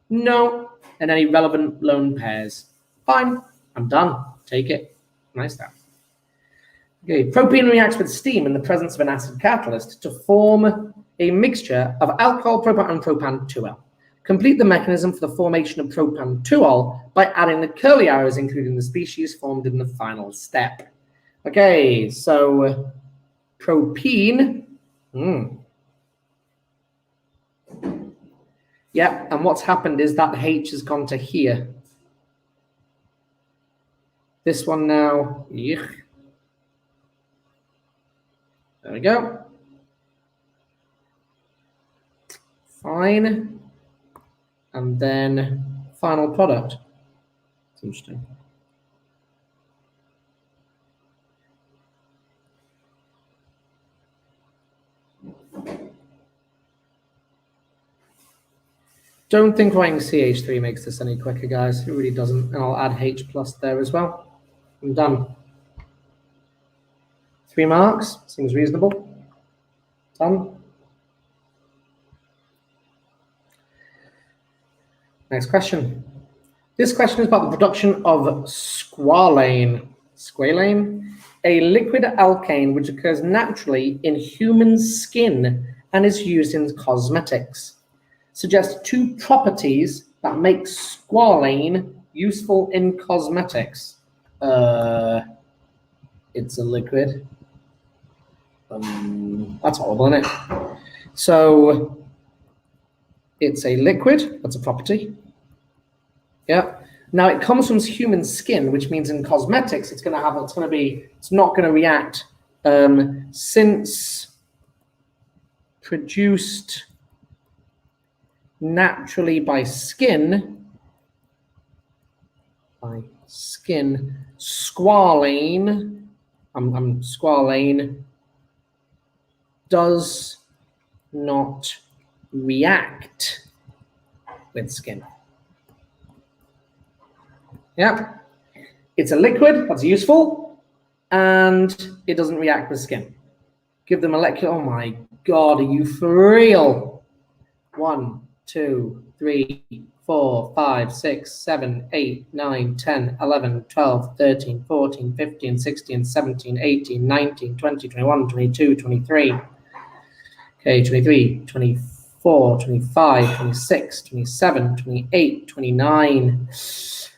No. And any relevant lone pairs. Fine. I'm done. Take it. Nice that. Okay. Propene reacts with steam in the presence of an acid catalyst to form a mixture of alcohol, propan, and propan-2-al. Complete the mechanism for the formation of propan-2-al by adding the curly arrows, including the species formed in the final step. Okay, so propene. Yeah, and what's happened is that H has gone to here. This one now. There we go. Fine. And then final product. It's interesting. Don't think writing CH3 makes this any quicker, guys. It really doesn't. And I'll add H plus there as well. I'm done. 3 marks. Seems reasonable. Done. Next question. This question is about the production of squalane. Squalane? A liquid alkane which occurs naturally in human skin and is used in cosmetics. Suggest 2 properties that make squalane useful in cosmetics. It's a liquid. That's horrible, isn't it? So it's a liquid. That's a property. Yeah. Now it comes from human skin, which means in cosmetics it's not going to react since produced naturally by skin, squalane, squalane does not react with skin. Yeah, it's a liquid, that's useful, and it doesn't react with skin. Give the molecular, oh my God, are you for real? 1, 2, 3, 4, 5, 6, 7, 8, 9, 10, 11, 12, 13, 14, 15, 16, 17, 18, 19, 20, 21, 22, 23. Okay, 23, 24, 25, 26, 27, 28, 29.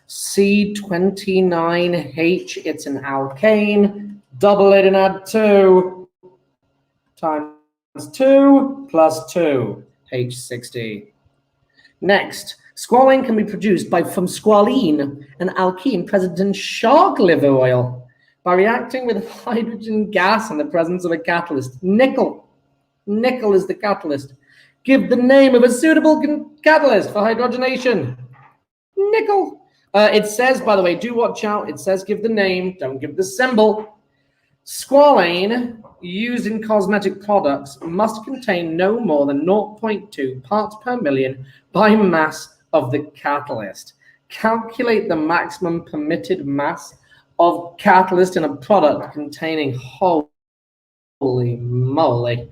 C29H, it's an alkane. Double it and add 2 times 2 plus 2, H60. Next, squalane can be produced from squalene, an alkene present in shark liver oil, by reacting with hydrogen gas in the presence of a catalyst. Nickel. Nickel is the catalyst. Give the name of a suitable catalyst for hydrogenation. Nickel. It says, by the way, do watch out. It says give the name, don't give the symbol. Squalane used in cosmetic products must contain no more than 0.2 parts per million by mass of the catalyst. Calculate the maximum permitted mass of catalyst in a product containing, holy moly,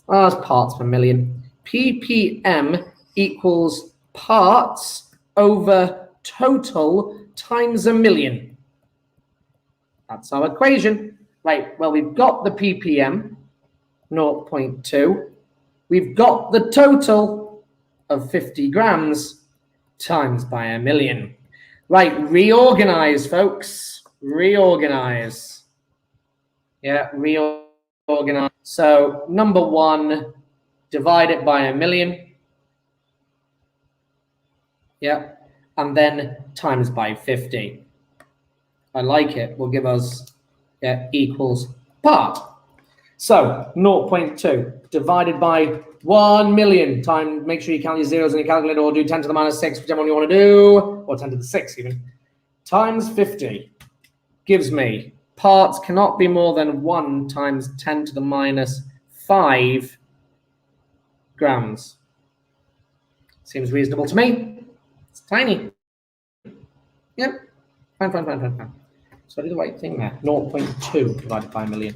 that's parts per million. ppm equals parts over total times a million. That's our equation. Right, well, we've got the ppm, 0.2. We've got the total of 50 grams times by a million. Right, reorganize, folks. Reorganize. Yeah, reorganize. So, number 1, divide it by a million. Yeah, and then times by 50. I like it. Will give us equals part. So 0.2 divided by 1 million times, make sure you count your zeros in your calculator or do 10 to the minus 6, whichever one you want to do, or 10 to the 6 even, times 50 gives me parts cannot be more than 1 times 10 to the minus 5 grams. Seems reasonable to me. It's tiny. Yep. Fine. So I did the right thing there. 0.2 divided by a million.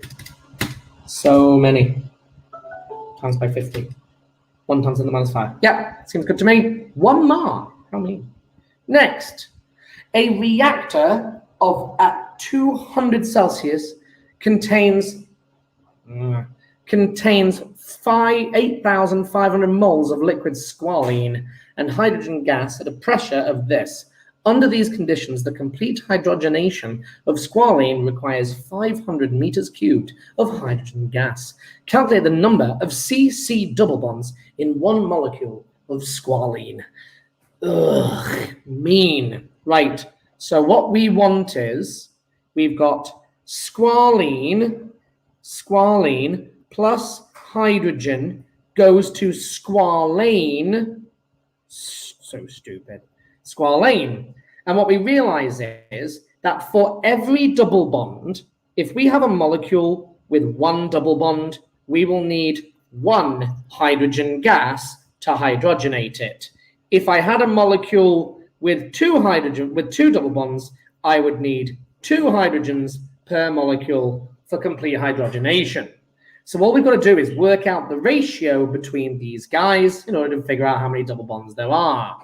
So many. Times by 50. 1 times 10 to the minus 5. Yeah, seems good to me. 1 mar. How many? Next, a reactor at 200 Celsius contains 8,500 moles of liquid squalene and hydrogen gas at a pressure of this. Under these conditions, the complete hydrogenation of squalene requires 500 meters cubed of hydrogen gas. Calculate the number of CC double bonds in 1 molecule of squalene. Ugh, mean. Right, so what we want is, we've got squalene plus hydrogen goes to squalane. So stupid. Squalane. And what we realize is that for every double bond, if we have a molecule with 1 double bond, we will need 1 hydrogen gas to hydrogenate it. If I had a molecule with 2 double bonds, I would need 2 hydrogens per molecule for complete hydrogenation. So all we've got to do is work out the ratio between these guys in order to figure out how many double bonds there are.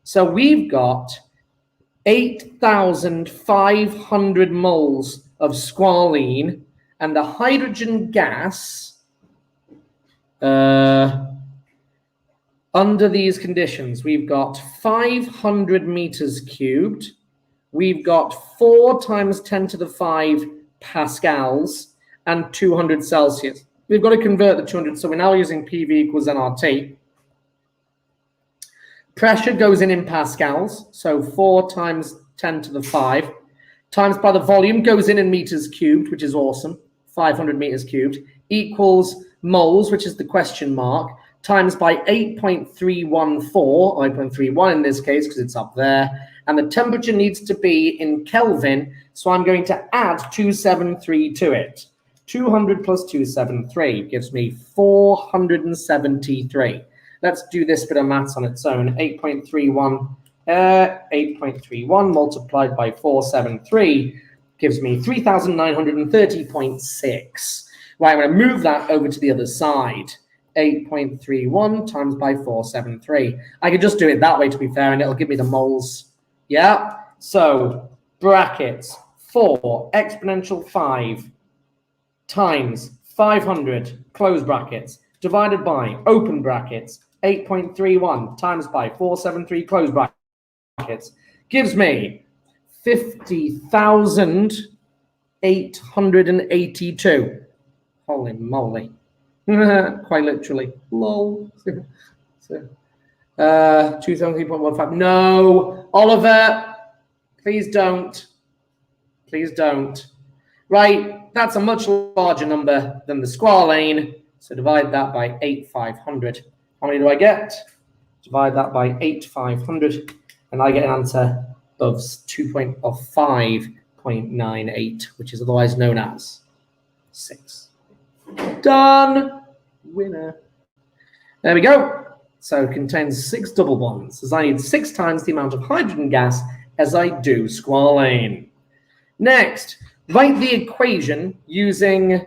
So we've got 8,500 moles of squalene, and the hydrogen gas, under these conditions, we've got 500 meters cubed. We've got 4 times 10 to the 5 pascals and 200 Celsius. We've got to convert the 200, so we're now using PV equals nRT. Pressure goes in pascals, so 4 times 10 to the 5, times by the volume goes in meters cubed, which is awesome, 500 meters cubed, equals moles, which is the question mark, times by 8.314, or 8.31 in this case, because it's up there, and the temperature needs to be in Kelvin, so I'm going to add 273 to it. 200 plus 273 gives me 473. Let's do this bit of maths on its own. 8.31 multiplied by 473 gives me 3,930.6. Right, I'm going to move that over to the other side. 8.31 times by 473. I could just do it that way, to be fair, and it'll give me the moles. Yeah, so brackets 4 exponential 5 times 500, close brackets, divided by open brackets, 8.31 times by 473, close brackets, gives me 50,000 882. Holy moly. Quite literally. Lol. So, 270.15. No, Oliver, please don't. Please don't. Right, that's a much larger number than the squalane. So divide that by 8,500. How many do I get? Divide that by 8,500, and I get an answer of 5.98, which is otherwise known as 6. Done. Winner. There we go. So it contains 6 double bonds, as I need 6 times the amount of hydrogen gas as I do squalane. Next, write the equation using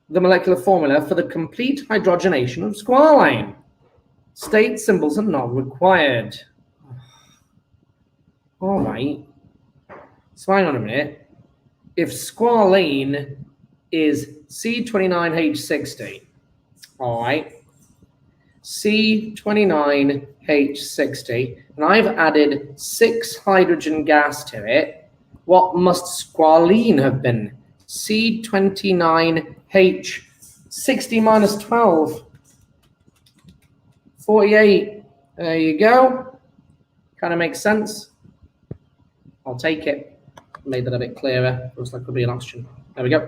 the molecular formula for the complete hydrogenation of squalane. State symbols are not required. All right. So hang on a minute. If squalane is C29H60, all right, C29H60, and I've added 6 hydrogen gas to it, what must squalene have been? C29H60 minus 12. 48. There you go. Kind of makes sense. I'll take it. Made that a bit clearer. Looks like it could be an oxygen. There we go.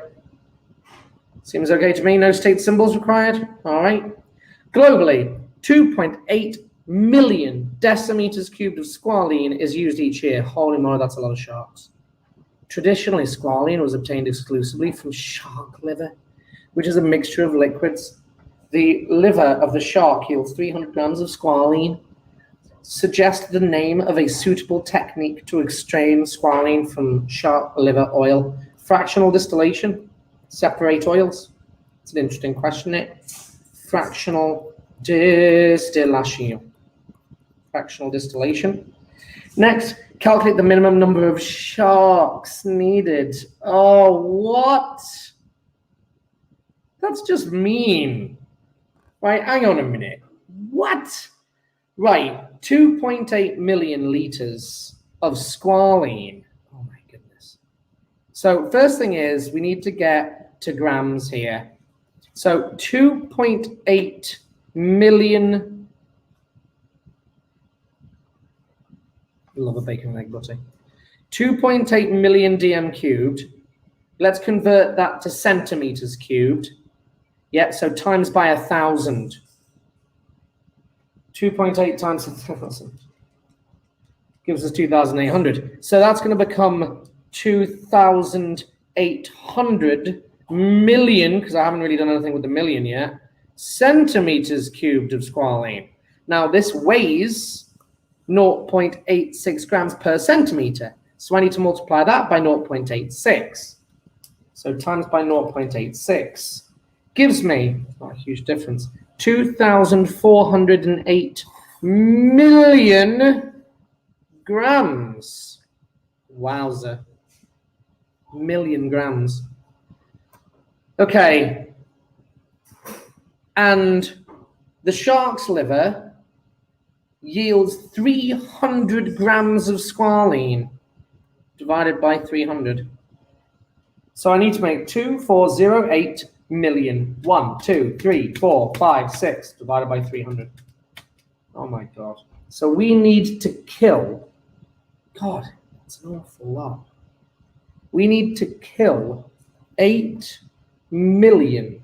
Seems okay to me. No state symbols required. All right. Globally, 2.8 million decimeters cubed of squalene is used each year. Holy moly, that's a lot of sharks. Traditionally, squalene was obtained exclusively from shark liver, which is a mixture of liquids. The liver of the shark yields 300 grams of squalene. Suggest the name of a suitable technique to extract squalene from shark liver oil. Fractional distillation. Separate oils. It's an interesting question, isn't it? Fractional distillation. Fractional distillation. Next, calculate the minimum number of sharks needed. Oh, what? That's just mean. Right, hang on a minute. What? Right, 2.8 million liters of squalene. Oh my goodness. So first thing is we need to get to grams here. So 2.8 million. Love a bacon and egg butty. 2.8 million dm cubed. Let's convert that to centimeters cubed. Yeah, so times by 1,000. 2.8 times 1,000 gives us 2,800. So that's going to become 2,800 million, because I haven't really done anything with the million yet, centimeters cubed of squalene. Now this weighs 0.86 grams per centimeter. So I need to multiply that by 0.86. So times by 0.86 gives me, not a huge difference, 2,408 million grams. Wowza. Million grams. Okay. And the shark's liver yields 300 grams of squalene divided by 300. So I need to make 2,408 million. 1, 2, 3, 4, 5, 6 divided by 300. Oh my God. So we need to kill. God, that's an awful lot. We need to kill 8 million.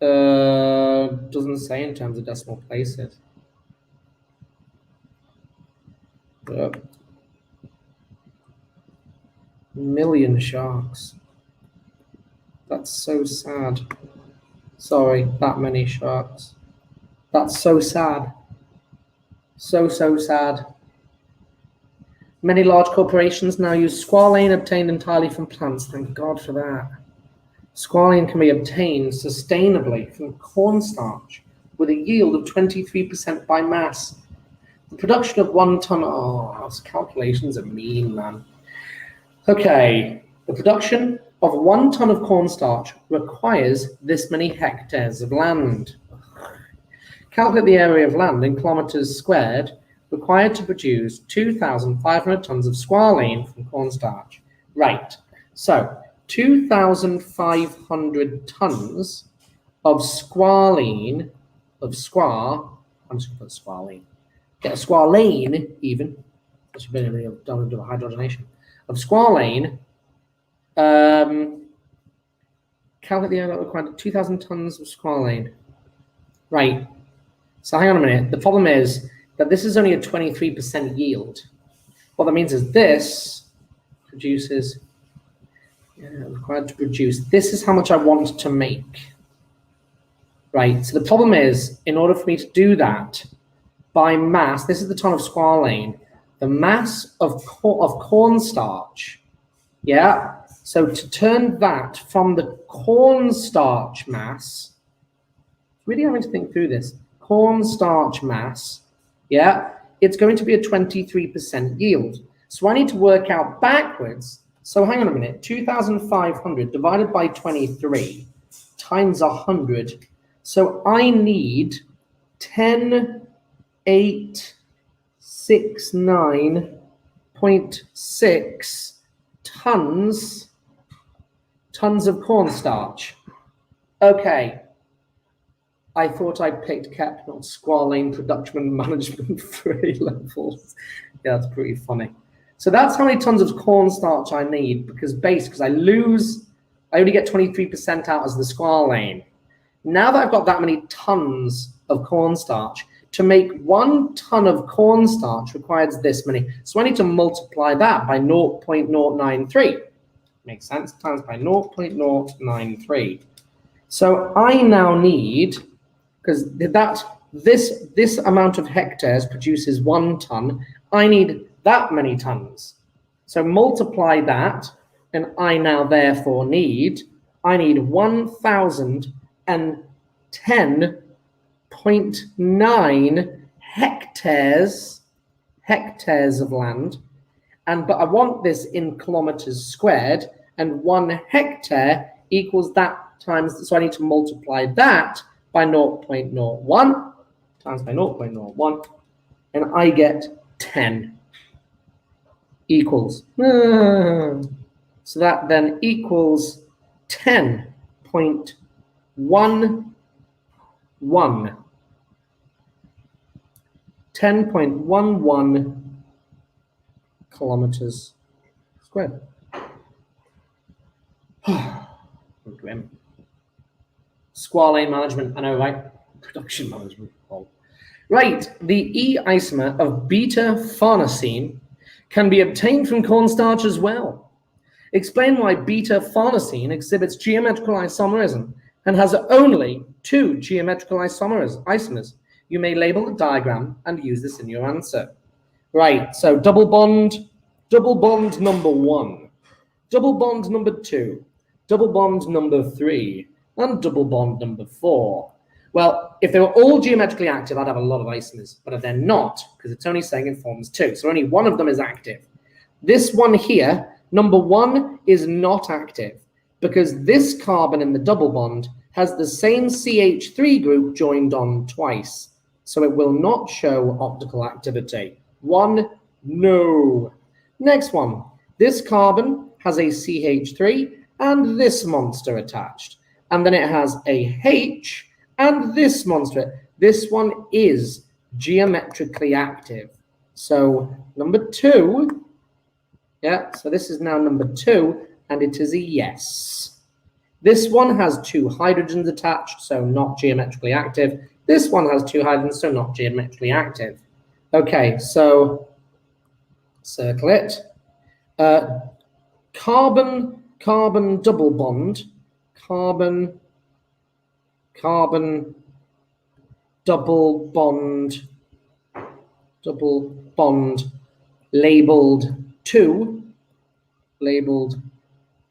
Doesn't say in terms of decimal places. Million sharks. That's so sad. Sorry, that many sharks. That's so sad. So sad. Many large corporations now use squalane obtained entirely from plants. Thank God for that. Squalane can be obtained sustainably from cornstarch with a yield of 23% by mass. The production of 1 ton, oh, those calculations are mean, man. Okay, the production of 1 ton of cornstarch requires this many hectares of land. Calculate the area of land in kilometers squared required to produce 2,500 tons of squalane from cornstarch. Right, So 2,500 tons of squalene, I'm just going to put squalene. Get a squalene even. I should be done to a hydrogenation of squalene. Calculate the area required 2,000 tons of squalene. Right. So hang on a minute. The problem is that this is only a 23% yield. What that means is this produces, required to produce, this is how much I want to make. Right. So the problem is, in order for me to do that by mass, this is the ton of squalene, the mass of cornstarch. Yeah. So to turn that from the cornstarch mass, really having to think through this, cornstarch mass, yeah, it's going to be a 23% yield. So I need to work out backwards. So hang on a minute, 2,500 divided by 23 times 100. So I need 10,869.6 tons of cornstarch. Okay. I thought I kept not squalene production management for A levels. Yeah, that's pretty funny. So that's how many tons of cornstarch I need, because I only get 23% out as the squalene. Now that I've got that many tons of cornstarch, to make 1 ton of cornstarch requires this many. So I need to multiply that by 0.093. Makes sense, times by 0.093. So I now need, because this amount of hectares produces 1 ton, I need that many tons. So multiply that, and I now therefore need 1,010.9 hectares of land, but I want this in kilometers squared, and 1 hectare equals that times, so I need to multiply that by 0.01 times by 0.01, and I get 10 equals. So that then equals 10.11 kilometers squared. Grim. Squalene management, I know, right? Production management. Oh. Right, the E isomer of beta-farnesene can be obtained from cornstarch as well. Explain why beta-farnesene exhibits geometrical isomerism and has only 2 geometrical isomers. You may label the diagram and use this in your answer. Right, so double bond number 1, double bond number 2, double bond number 3, and double bond number 4. Well, if they were all geometrically active, I'd have a lot of isomers, but they're not, because it's only saying it forms 2, so only one of them is active. This one here, number 1, is not active, because this carbon in the double bond has the same CH3 group joined on twice, so it will not show optical activity. 1, no. Next one, this carbon has a CH3 and this monster attached, and then it has a H and this monster. This one is geometrically active. So number 2, yeah, so this is now number 2, and it is a yes. This one has 2 hydrogens attached, so not geometrically active. This one has 2 hydrogens, so not geometrically active. Okay, so circle it. Carbon double bond, carbon double bond labeled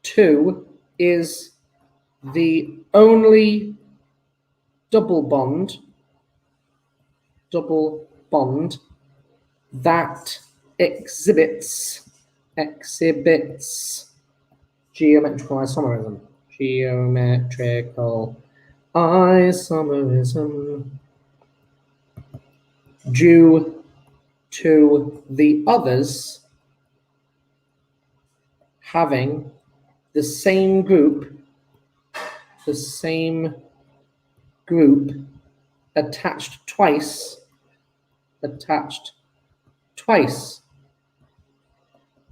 2 is the only double bond that exhibits geometrical isomerism. Due to the others having the same group attached twice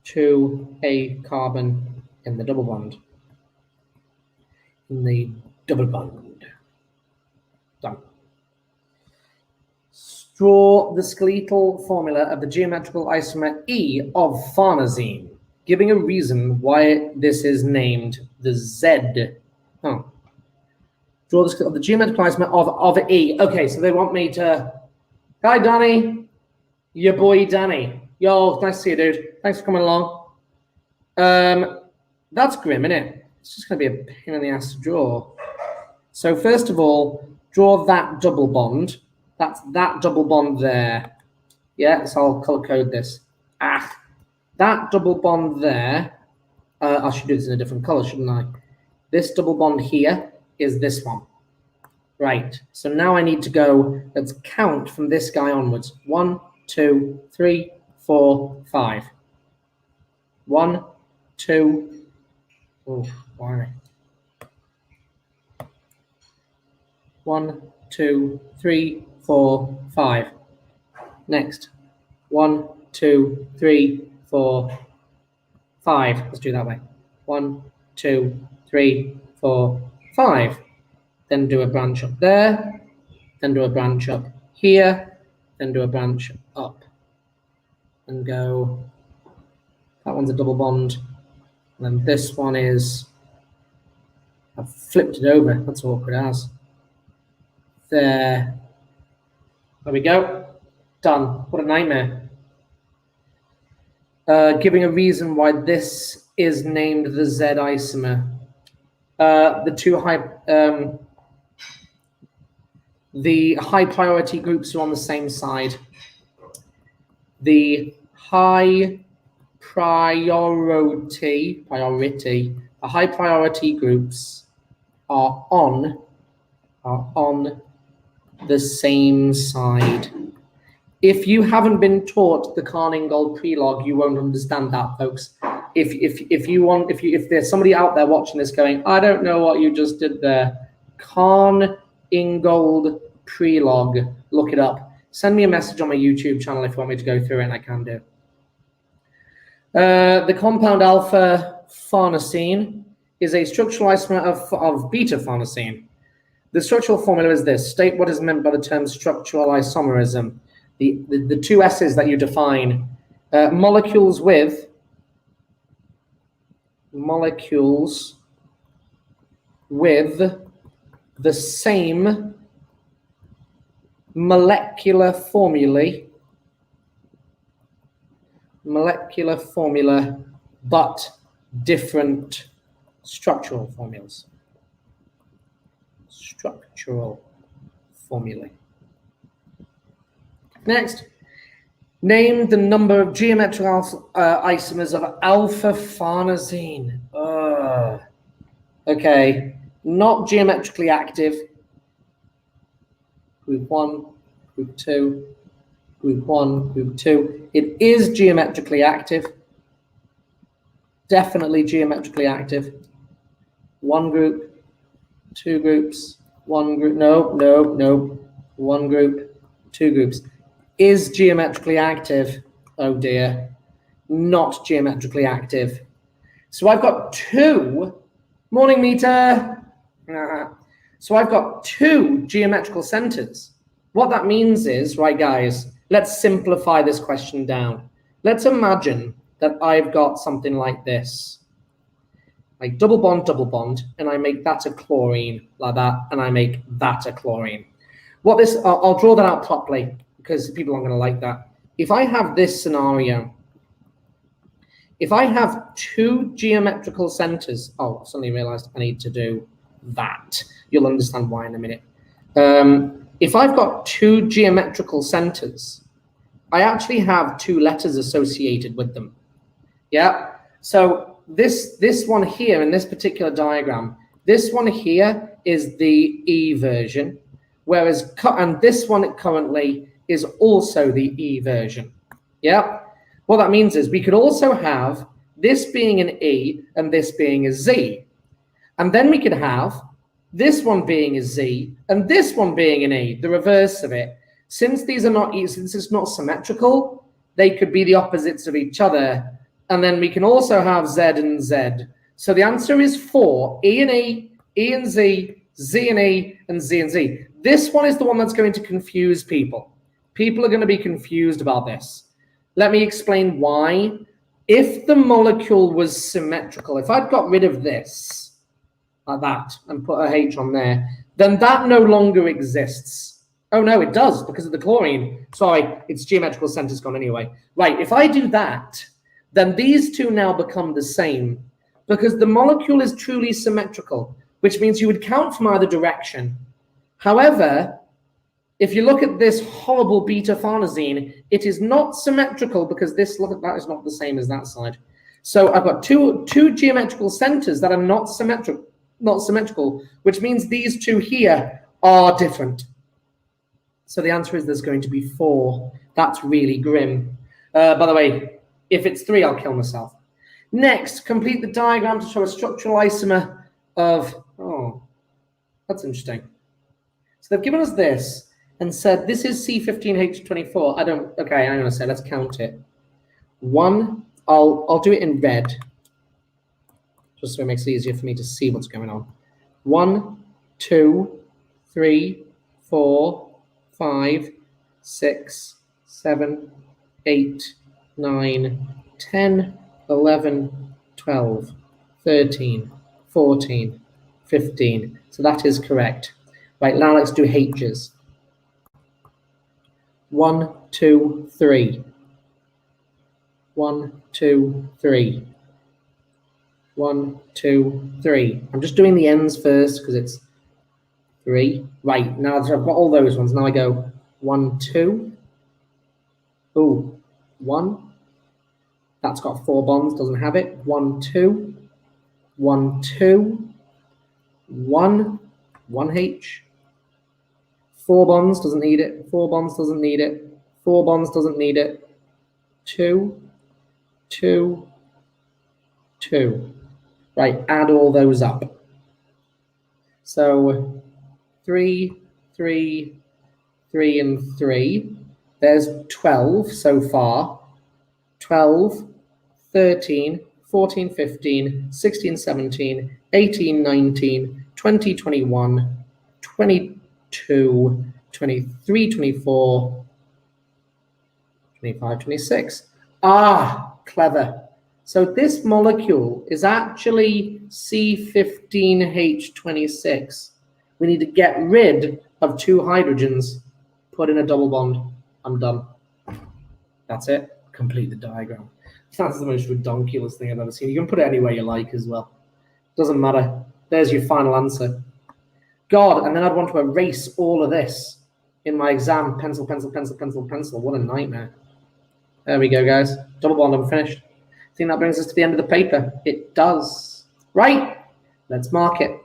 to a carbon in the double bond. Done. Draw the skeletal formula of the geometrical isomer E of farnesene, giving a reason why this is named the Z. Oh. Draw the geometrical isomer of E. Okay, so they want me to... Hi, Danny. Your boy, Danny. Yo, nice to see you, dude. Thanks for coming along. That's grim, isn't it? It's just going to be a pain in the ass to draw. So first of all, draw that double bond. That's that double bond there. Yeah, so I'll color code this. That double bond there. I should do this in a different color, shouldn't I? This double bond here is this one. Right, so now I need to go, let's count from this guy onwards. 1, 2, 3, 4, 5. 1, 2, oh, why? 1, 2, 3, 4, 5. Next. 1, 2, 3, 4, 5. Let's do it that way. 1, 2, 3, 4, 5. Then do a branch up there. Then do a branch up here. Then do a branch up. And go. That one's a double bond. And then this one is. I've flipped it over. That's awkward as. There. There we go. Done. What a nightmare. Giving a reason why this is named the Z isomer. The high priority groups are on the same side. The high priority groups are on the same side. If you haven't been taught the Carningold prelog, you won't understand that, folks. If there's somebody out there watching this going, I don't know what you just did there. Carningold prelog, look it up. Send me a message on my YouTube channel if you want me to go through it, and I can do. The compound alpha farnesene is a structural isomer of beta farnesene. The structural formula is this. State what is meant by the term structural isomerism. The two S's that you define. Molecules with the same molecular formula, but different structural formulas. Next, name the number of geometrical isomers of alpha farnesene. Okay, not geometrically active. Group 1, group 2, group 1, group 2. It is geometrically active. Definitely geometrically active. One group, two groups, one group. No. One group, two groups. Is geometrically active. Oh dear. Not geometrically active. So I've got two. Morning, meter. So I've got two geometrical centers. What that means is, right, guys, let's simplify this question down. Let's imagine that I've got something like this. Like double bond, and I make that a chlorine, like that, and I make that a chlorine. I'll draw that out properly, because people aren't going to like that. If I have this scenario, if I have two geometrical centers, I suddenly realized I need to do that. You'll understand why in a minute. If I've got two geometrical centers, I actually have two letters associated with them. Yeah. So this one here in this particular diagram, this one here is the E version, whereas and this one currently is also the E version. Yeah. What that means is we could also have this being an E and this being a Z. And then we could have this one being a Z and this one being an E, the reverse of it. Since these are not, since it's not symmetrical, they could be the opposites of each other. And then we can also have Z and Z. So the answer is 4, E and E, E and Z, Z and E, and Z and Z. This one is the one that's going to confuse people. People are going to be confused about this. Let me explain why. If the molecule was symmetrical, if I'd got rid of this, like that, and put a H on there, then that no longer exists. Oh no, it does, because of the chlorine. Sorry, its geometrical center's gone anyway. Right, if I do that, then these two now become the same, because the molecule is truly symmetrical, which means you would count from either direction. However, if you look at this horrible beta-farnesene, it is not symmetrical because this, look at that, is not the same as that side. So I've got two geometrical centers that are not symmetrical, which means these two here are different. So the answer is there's going to be 4. That's really grim. By the way, if it's 3, I'll kill myself. Next, complete the diagram to show a structural isomer of, oh, that's interesting. So they've given us this and said, this is C15H24. Okay, I'm gonna say, let's count it. 1, I'll do it in red, just so it makes it easier for me to see what's going on. 1, 2, 3, 4, 5, 6, 7, 8, 9, 10, 11, 12, 13, 14, 15. So that is correct. Right, now let's do H's. 1, 2, 3. 1, 2, 3. 1, 2, 3. I'm just doing the ends first because it's 3. Right, now I've got all those ones. Now I go 1, 2. Oh, 1. That's got 4 bonds, doesn't have it. 1, 2. 1, 2. 1. 1H. 4 bonds, doesn't need it. 4 bonds, doesn't need it. 4 bonds, doesn't need it. 2, 2, 2. Right, add all those up. So 3, 3, 3, and 3. There's 12 so far. 12, 13, 14, 15, 16, 17, 18, 19, 20, 21, 22, 23, 24, 25, 26. Ah, clever. So this molecule is actually C15H26. We need to get rid of 2 hydrogens, put in a double bond. I'm done. That's it. Complete the diagram. That's the most ridiculous thing I've ever seen. You can put it anywhere you like as well. Doesn't matter. There's your final answer. God, and then I'd want to erase all of this in my exam. Pencil, pencil, pencil, pencil, pencil. What a nightmare. There we go, guys. Double bond, I'm finished. I think that brings us to the end of the paper. It does. Right. Let's mark it.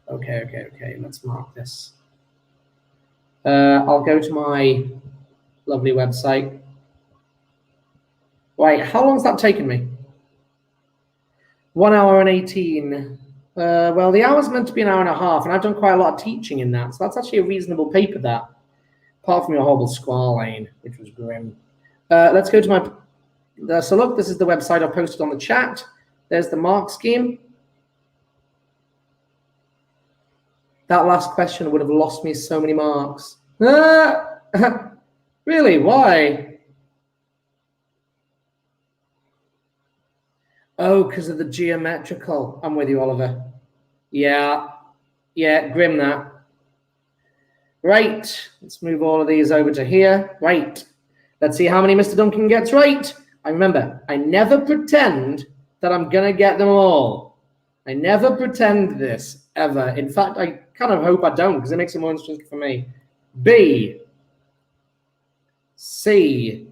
Okay. Let's mark this. I'll go to my lovely website. Right, how long's that taken me? 1 hour and 18. Well, the hour's meant to be an hour and a half, and I've done quite a lot of teaching in that, so that's actually a reasonable paper, that. Apart from your horrible squalane, which was grim. Let's go to my... so look, this is the website I posted on the chat. There's the mark scheme. That last question would have lost me so many marks. Really? Why? Oh, because of the geometrical. I'm with you, Oliver. Yeah, grim that. Right, let's move all of these over to here. Right, let's see how many Mr. Duncan gets right. I remember, I never pretend that I'm going to get them all. I never pretend this, ever. In fact, I kind of hope I don't, because it makes it more interesting for me. B, C,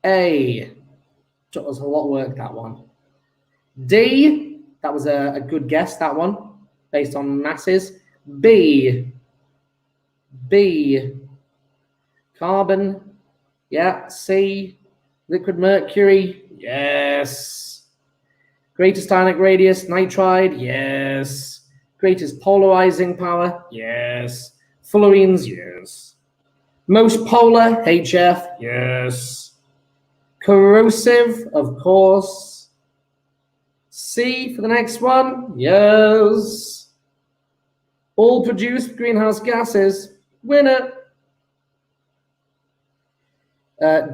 A. Took us a lot of work, that one. D, that was a good guess, that one, based on masses. B, carbon, yeah, C, Liquid mercury, yes. Greatest ionic radius, nitride, yes. Greatest polarizing power, yes. Fullerenes, yes. Most polar, HF, yes. Corrosive, of course. C for the next one, yes. All produced greenhouse gases, winner.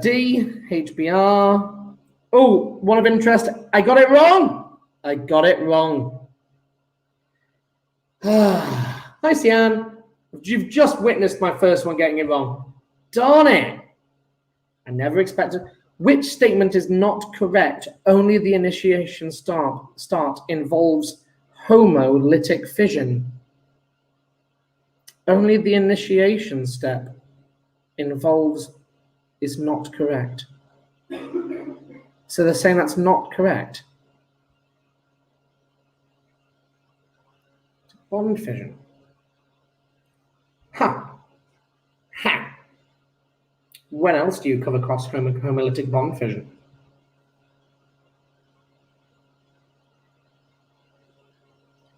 D, HBr. Oh, one of interest, I got it wrong. I got it wrong. Hi, Sian. You've just witnessed my first one getting it wrong. Darn it. I never expected. Which statement is not correct? Only the initiation start involves homolytic fission. Only the initiation step involves is not correct. So they're saying that's not correct. Bond fission. Ha. Ha. When else do you come across homolytic bond fission?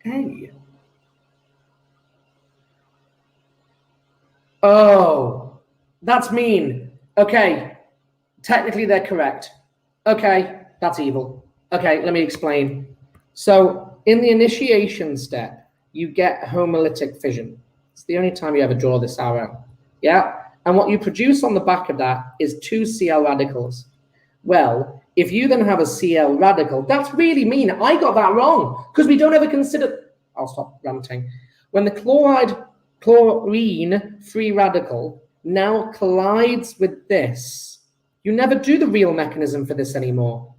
A. Oh, that's mean. Okay, technically they're correct. Okay, that's evil. Okay, let me explain. So in the initiation step, you get homolytic fission. It's the only time you ever draw this arrow. Yeah, and what you produce on the back of that is 2 Cl radicals. Well, if you then have a Cl radical, that's really mean. I got that wrong because we don't ever consider. I'll stop ranting. When the chlorine free radical now collides with this, you never do the real mechanism for this anymore.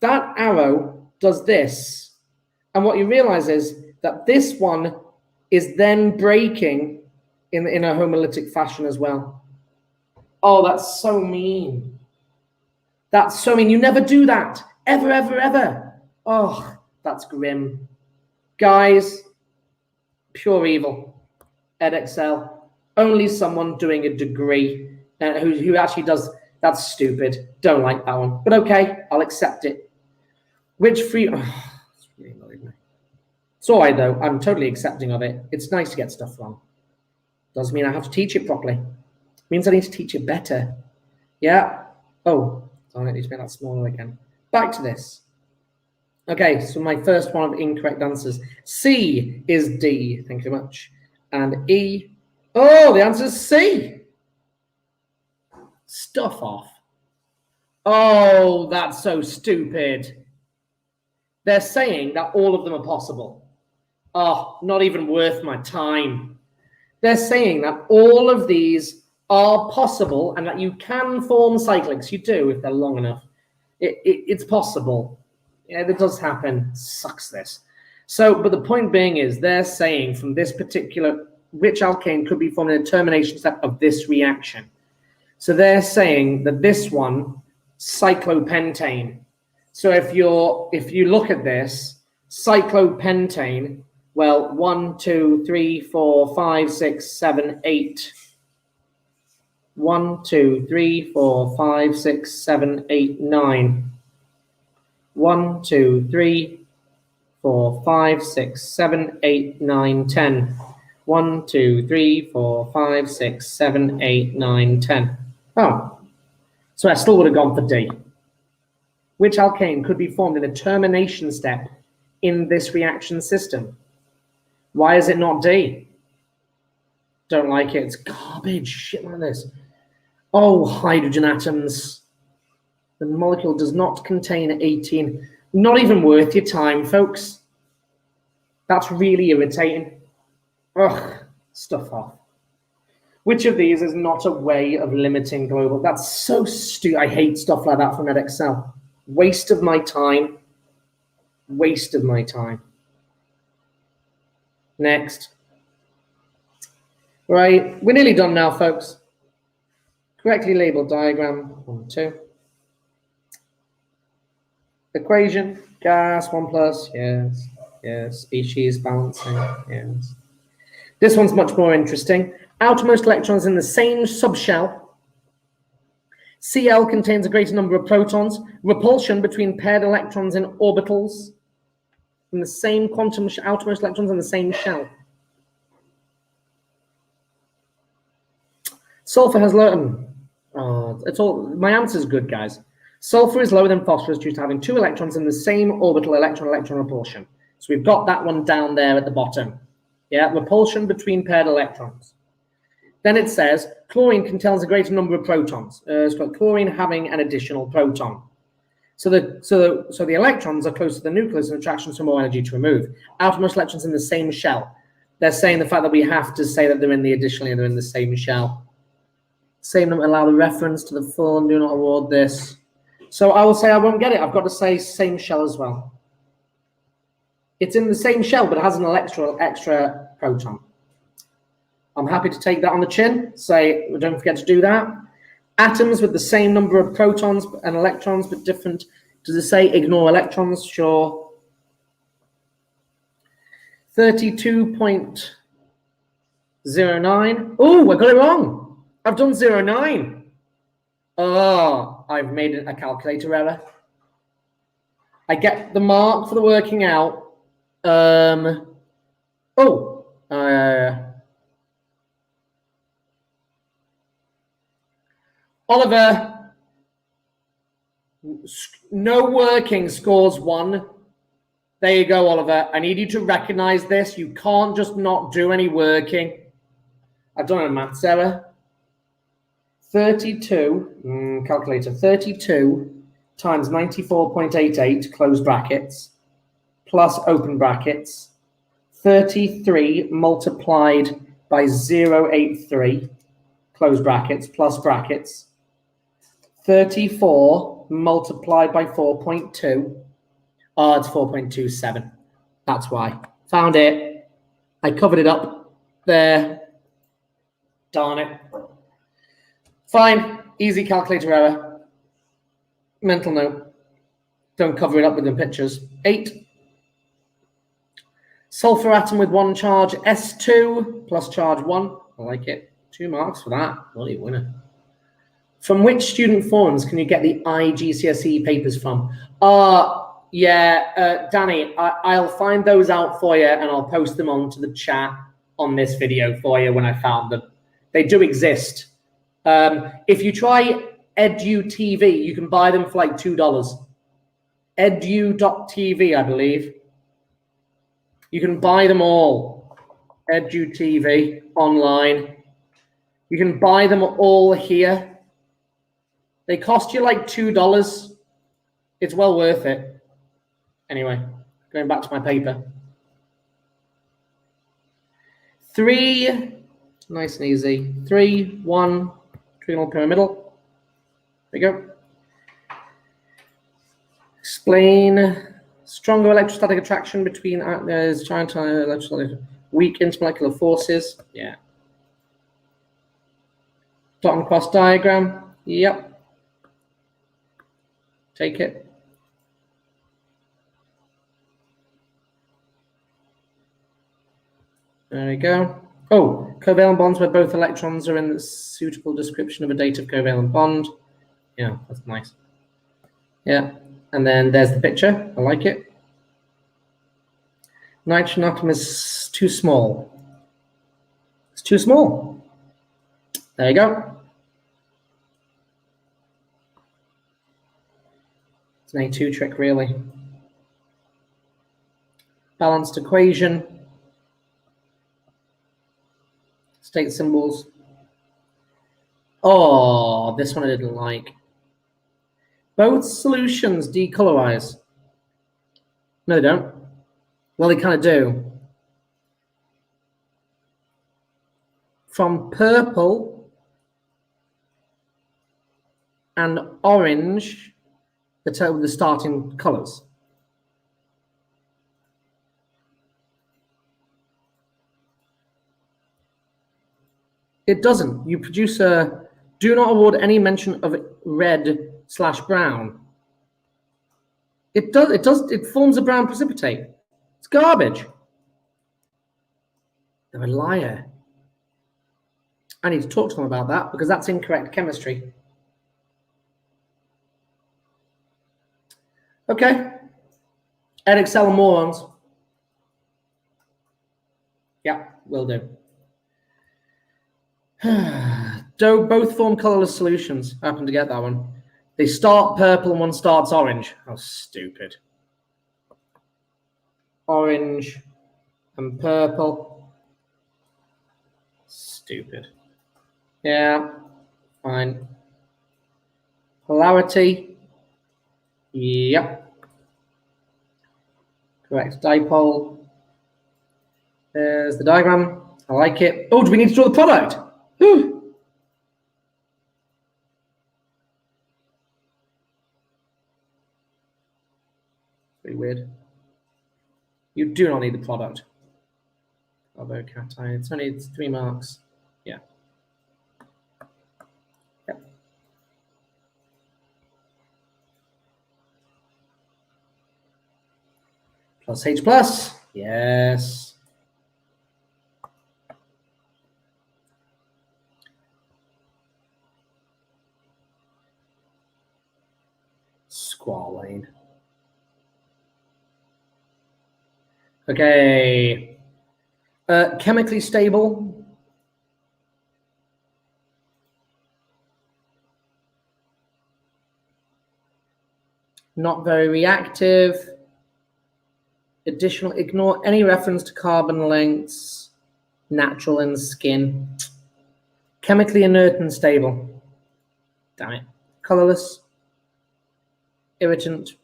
That arrow does this. And what you realize is that this one is then breaking in a homolytic fashion as well. Oh, that's so mean. That's so mean. You never do that. Ever, ever, ever. Oh, that's grim. Guys, pure evil. Edexcel. Only someone doing a degree who actually does. That's stupid. Don't like that one. But okay, I'll accept it. Which free... Oh, that's really annoyed me. It's all right, though. I'm totally accepting of it. It's nice to get stuff wrong. Doesn't mean I have to teach it properly. It means I need to teach it better. Yeah? Oh, I need to make that smaller again. Back to this. Okay, so my first one of incorrect answers. C is D. Thank you very much. And E. Oh, the answer is C. Stuff off. Oh, that's so stupid. They're saying that all of them are possible. Oh, not even worth my time. They're saying that all of these are possible and that you can form cyclics. You do if they're long enough. It's possible. Yeah, that does happen. Sucks this. So, but the point being is they're saying from this particular, which alkane could be formed in a termination step of this reaction. So they're saying that this one, cyclopentane. So if you look at this, cyclopentane, well, 1, 2, 3, 4, 5, 6, 7, 8. 1, 2, 3, 4, 5, 6, 7, 8, 9. 1, 2, 3, 4, 5, 6, 7, 8, 9, 10. 1, 2, 3, 4, 5, 6, 7, 8, 9, 10. Oh, so I still would have gone for D. Which alkane could be formed in a termination step in this reaction system? Why is it not D? Don't like it. It's garbage. Shit like this. Oh, hydrogen atoms. The molecule does not contain 18. Not even worth your time, folks. That's really irritating. Ugh, stuff off. Which of these is not a way of limiting global? That's so stupid. I hate stuff like that from Edexcel. Waste of my time. Waste of my time. Next. Right, we're nearly done now, folks. Correctly labeled diagram, 1, 2. Equation, gas, 1 plus, yes, yes. Species balancing, yes. This one's much more interesting. Outermost electrons in the same subshell Cl contains a greater number of protons. Repulsion between paired electrons in orbitals in the same quantum outermost electrons in the same shell. Sulfur has low. It's all. My answer is good, guys. Sulfur is lower than phosphorus due to having 2 electrons in the same orbital electron-electron repulsion. So we've got that one down there at the bottom. Yeah, repulsion between paired electrons. Then it says chlorine contains a greater number of protons. It's got chlorine having an additional proton. So the electrons are close to the nucleus and attraction, so more energy to remove. Outermost electrons in the same shell. They're saying the fact that we have to say that they're in the additionally, they're in the same shell. Same number, allow the reference to the full and do not award this. So I will say I won't get it. I've got to say same shell as well. It's in the same shell, but it has an extra proton. I'm happy to take that on the chin. Say, don't forget to do that. Atoms with the same number of protons and electrons, but different. Does it say ignore electrons? Sure. 32.09. Oh, I got it wrong. I've done 09. Oh, I've made a calculator error. I get the mark for the working out. Oliver, no working scores 1. There you go, Oliver. I need you to recognize this. You can't just not do any working. I've done a maths error. 32, calculator, 32 times 94.88, close brackets, plus open brackets, 33 multiplied by 0.83, close brackets, plus brackets, 34 multiplied by 4.2. Oh, it's 4.27. That's why. Found it. I covered it up there. Darn it. Fine. Easy calculator error. Mental note. Don't cover it up with the pictures. 8. Sulfur atom with 1 charge, S2 plus charge 1. I like it. 2 marks for that. Bloody winner. From which student forums can you get the IGCSE papers from? Danny, I'll find those out for you and I'll post them onto the chat on this video for you when I found them. They do exist. If you try EduTV, you can buy them for like $2. Edu.tv, I believe. You can buy them all. EduTV online. You can buy them all here. They cost you like $2. It's well worth it. Anyway, going back to my paper. 3, nice and easy. 3, 1, trigonal pyramidal. There you go. Explain stronger electrostatic attraction between giant electrostatic weak intermolecular forces. Yeah. Dot and cross diagram. Yep. Take it. There we go. Oh, covalent bonds where both electrons are in the suitable description of a dative covalent bond. Yeah, that's nice. Yeah, and then there's the picture. I like it. Nitrogen atom is too small. It's too small. There you go. It's an A2 trick, really. Balanced equation. State symbols. Oh, this one I didn't like. Both solutions decolorize. No, they don't. Well, they kind of do. From purple and orange, the starting colors. It doesn't. You produce a do not award any mention of red/brown. It does. It forms a brown precipitate. It's garbage. They're a liar. I need to talk to them about that because that's incorrect chemistry. Okay. Edexcel and morons. Yeah, will do. Both form colorless solutions. I happen to get that one. They start purple and one starts orange. How stupid. Orange and purple. Stupid. Yeah, fine. Polarity. Yep. Correct dipole. There's the diagram. I like it. Oh, do we need to draw the product? Whew. Pretty weird. You do not need the product. Carbocation. It's 3 marks. Yeah. Yep. Plus H plus. Yes. Squalane. Okay. Chemically stable. Not very reactive. Additional, ignore any reference to carbon lengths. Natural in skin. Chemically inert and stable. Damn it. Colorless. Irritant.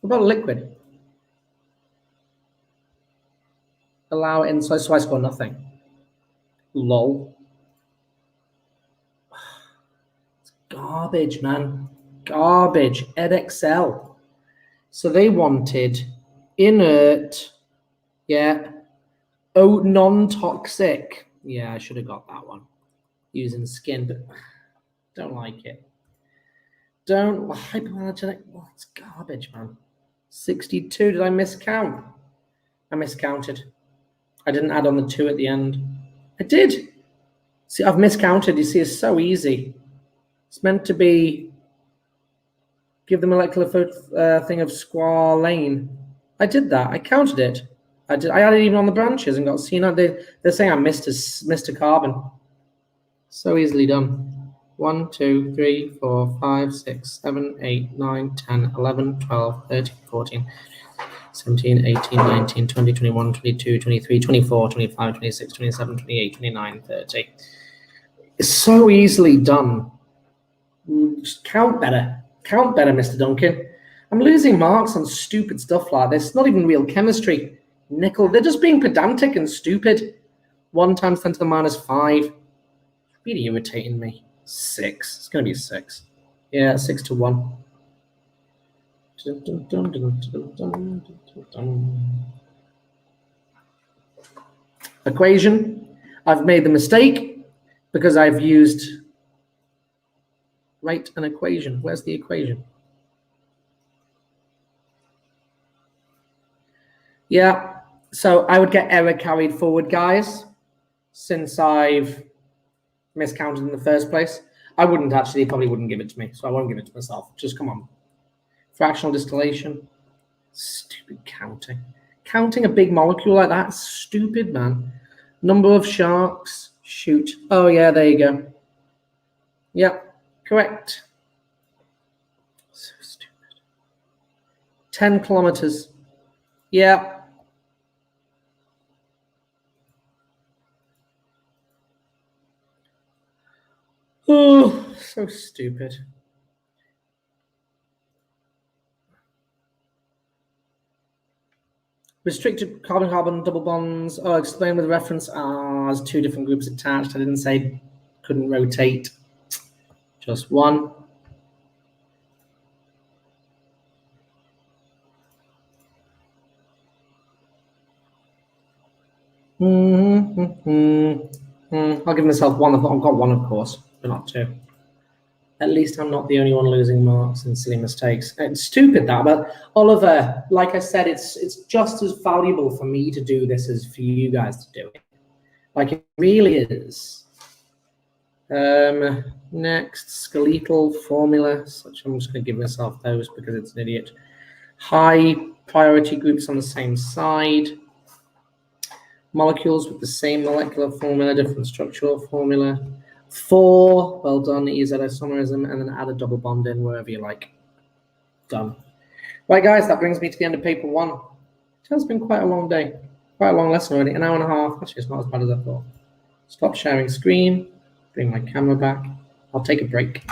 What about liquid? Allow inside, so I score nothing. Lol. It's garbage, man. Garbage. Edexcel. So they wanted inert, yeah. Oh, non-toxic. Yeah, I should have got that one. Using skin, but don't like it. Don't hypoallergenic. Oh, it's garbage, man. 62. Did I miscount? I miscounted. I didn't add on the 2 at the end. I did. See, I've miscounted. You see, it's so easy. It's meant to be give the molecular thing of squalane. I did that. I counted it. I added even on the branches and got seen. They're saying I missed a carbon. So easily done. 1, 2, 3, 4, 5, 6, 7, 8, 9, 10, 11, 12, 13, 14, 17, 18, 19, 20, 21, 22, 23, 24, 25, 26, 27, 28, 29, 30. It's so easily done. Just count better. Count better, Mr. Duncan. I'm losing marks on stupid stuff like this. Not even real chemistry. Nickel. They're just being pedantic and stupid. 1 times 10 to the minus 5. Really irritating me. 6. It's going to be 6. Yeah, 6 to 1. Equation. I've made the mistake because I've used write an equation. Where's the equation? Yeah, so I would get error carried forward, guys, since I've miscounted in the first place. I wouldn't actually, he probably wouldn't give it to me, so I won't give it to myself. Just come on. Fractional distillation. Stupid counting. Counting a big molecule like that, stupid, man. Number of sharks. Shoot. Oh, yeah, there you go. Yep, correct. So stupid. 10 kilometers. Yeah. Oh, so stupid. Restricted carbon-carbon double bonds. Oh, explain with reference. There's 2 different groups attached. I didn't say couldn't rotate. Just 1. I'll give myself 1. I've got 1, of course, but not 2. At least I'm not the only one losing marks and silly mistakes. It's stupid that, but Oliver, like I said, it's just as valuable for me to do this as for you guys to do it. Like, it really is. Next, skeletal formulas, which I'm just going to give myself those because it's an idiot. High priority groups on the same side. Molecules with the same molecular formula, different structural formula. 4, well done, use that isomerism, and then add a double bond in wherever you like. Done. Right, guys, that brings me to the end of paper 1. It has been quite a long day, quite a long lesson already, an hour and a half. Actually, it's not as bad as I thought. Stop sharing screen, bring my camera back. I'll take a break.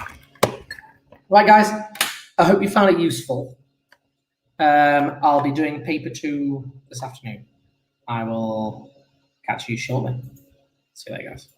Right, guys, I hope you found it useful. I'll be doing paper 2 this afternoon. I will catch you shortly. See you later, guys.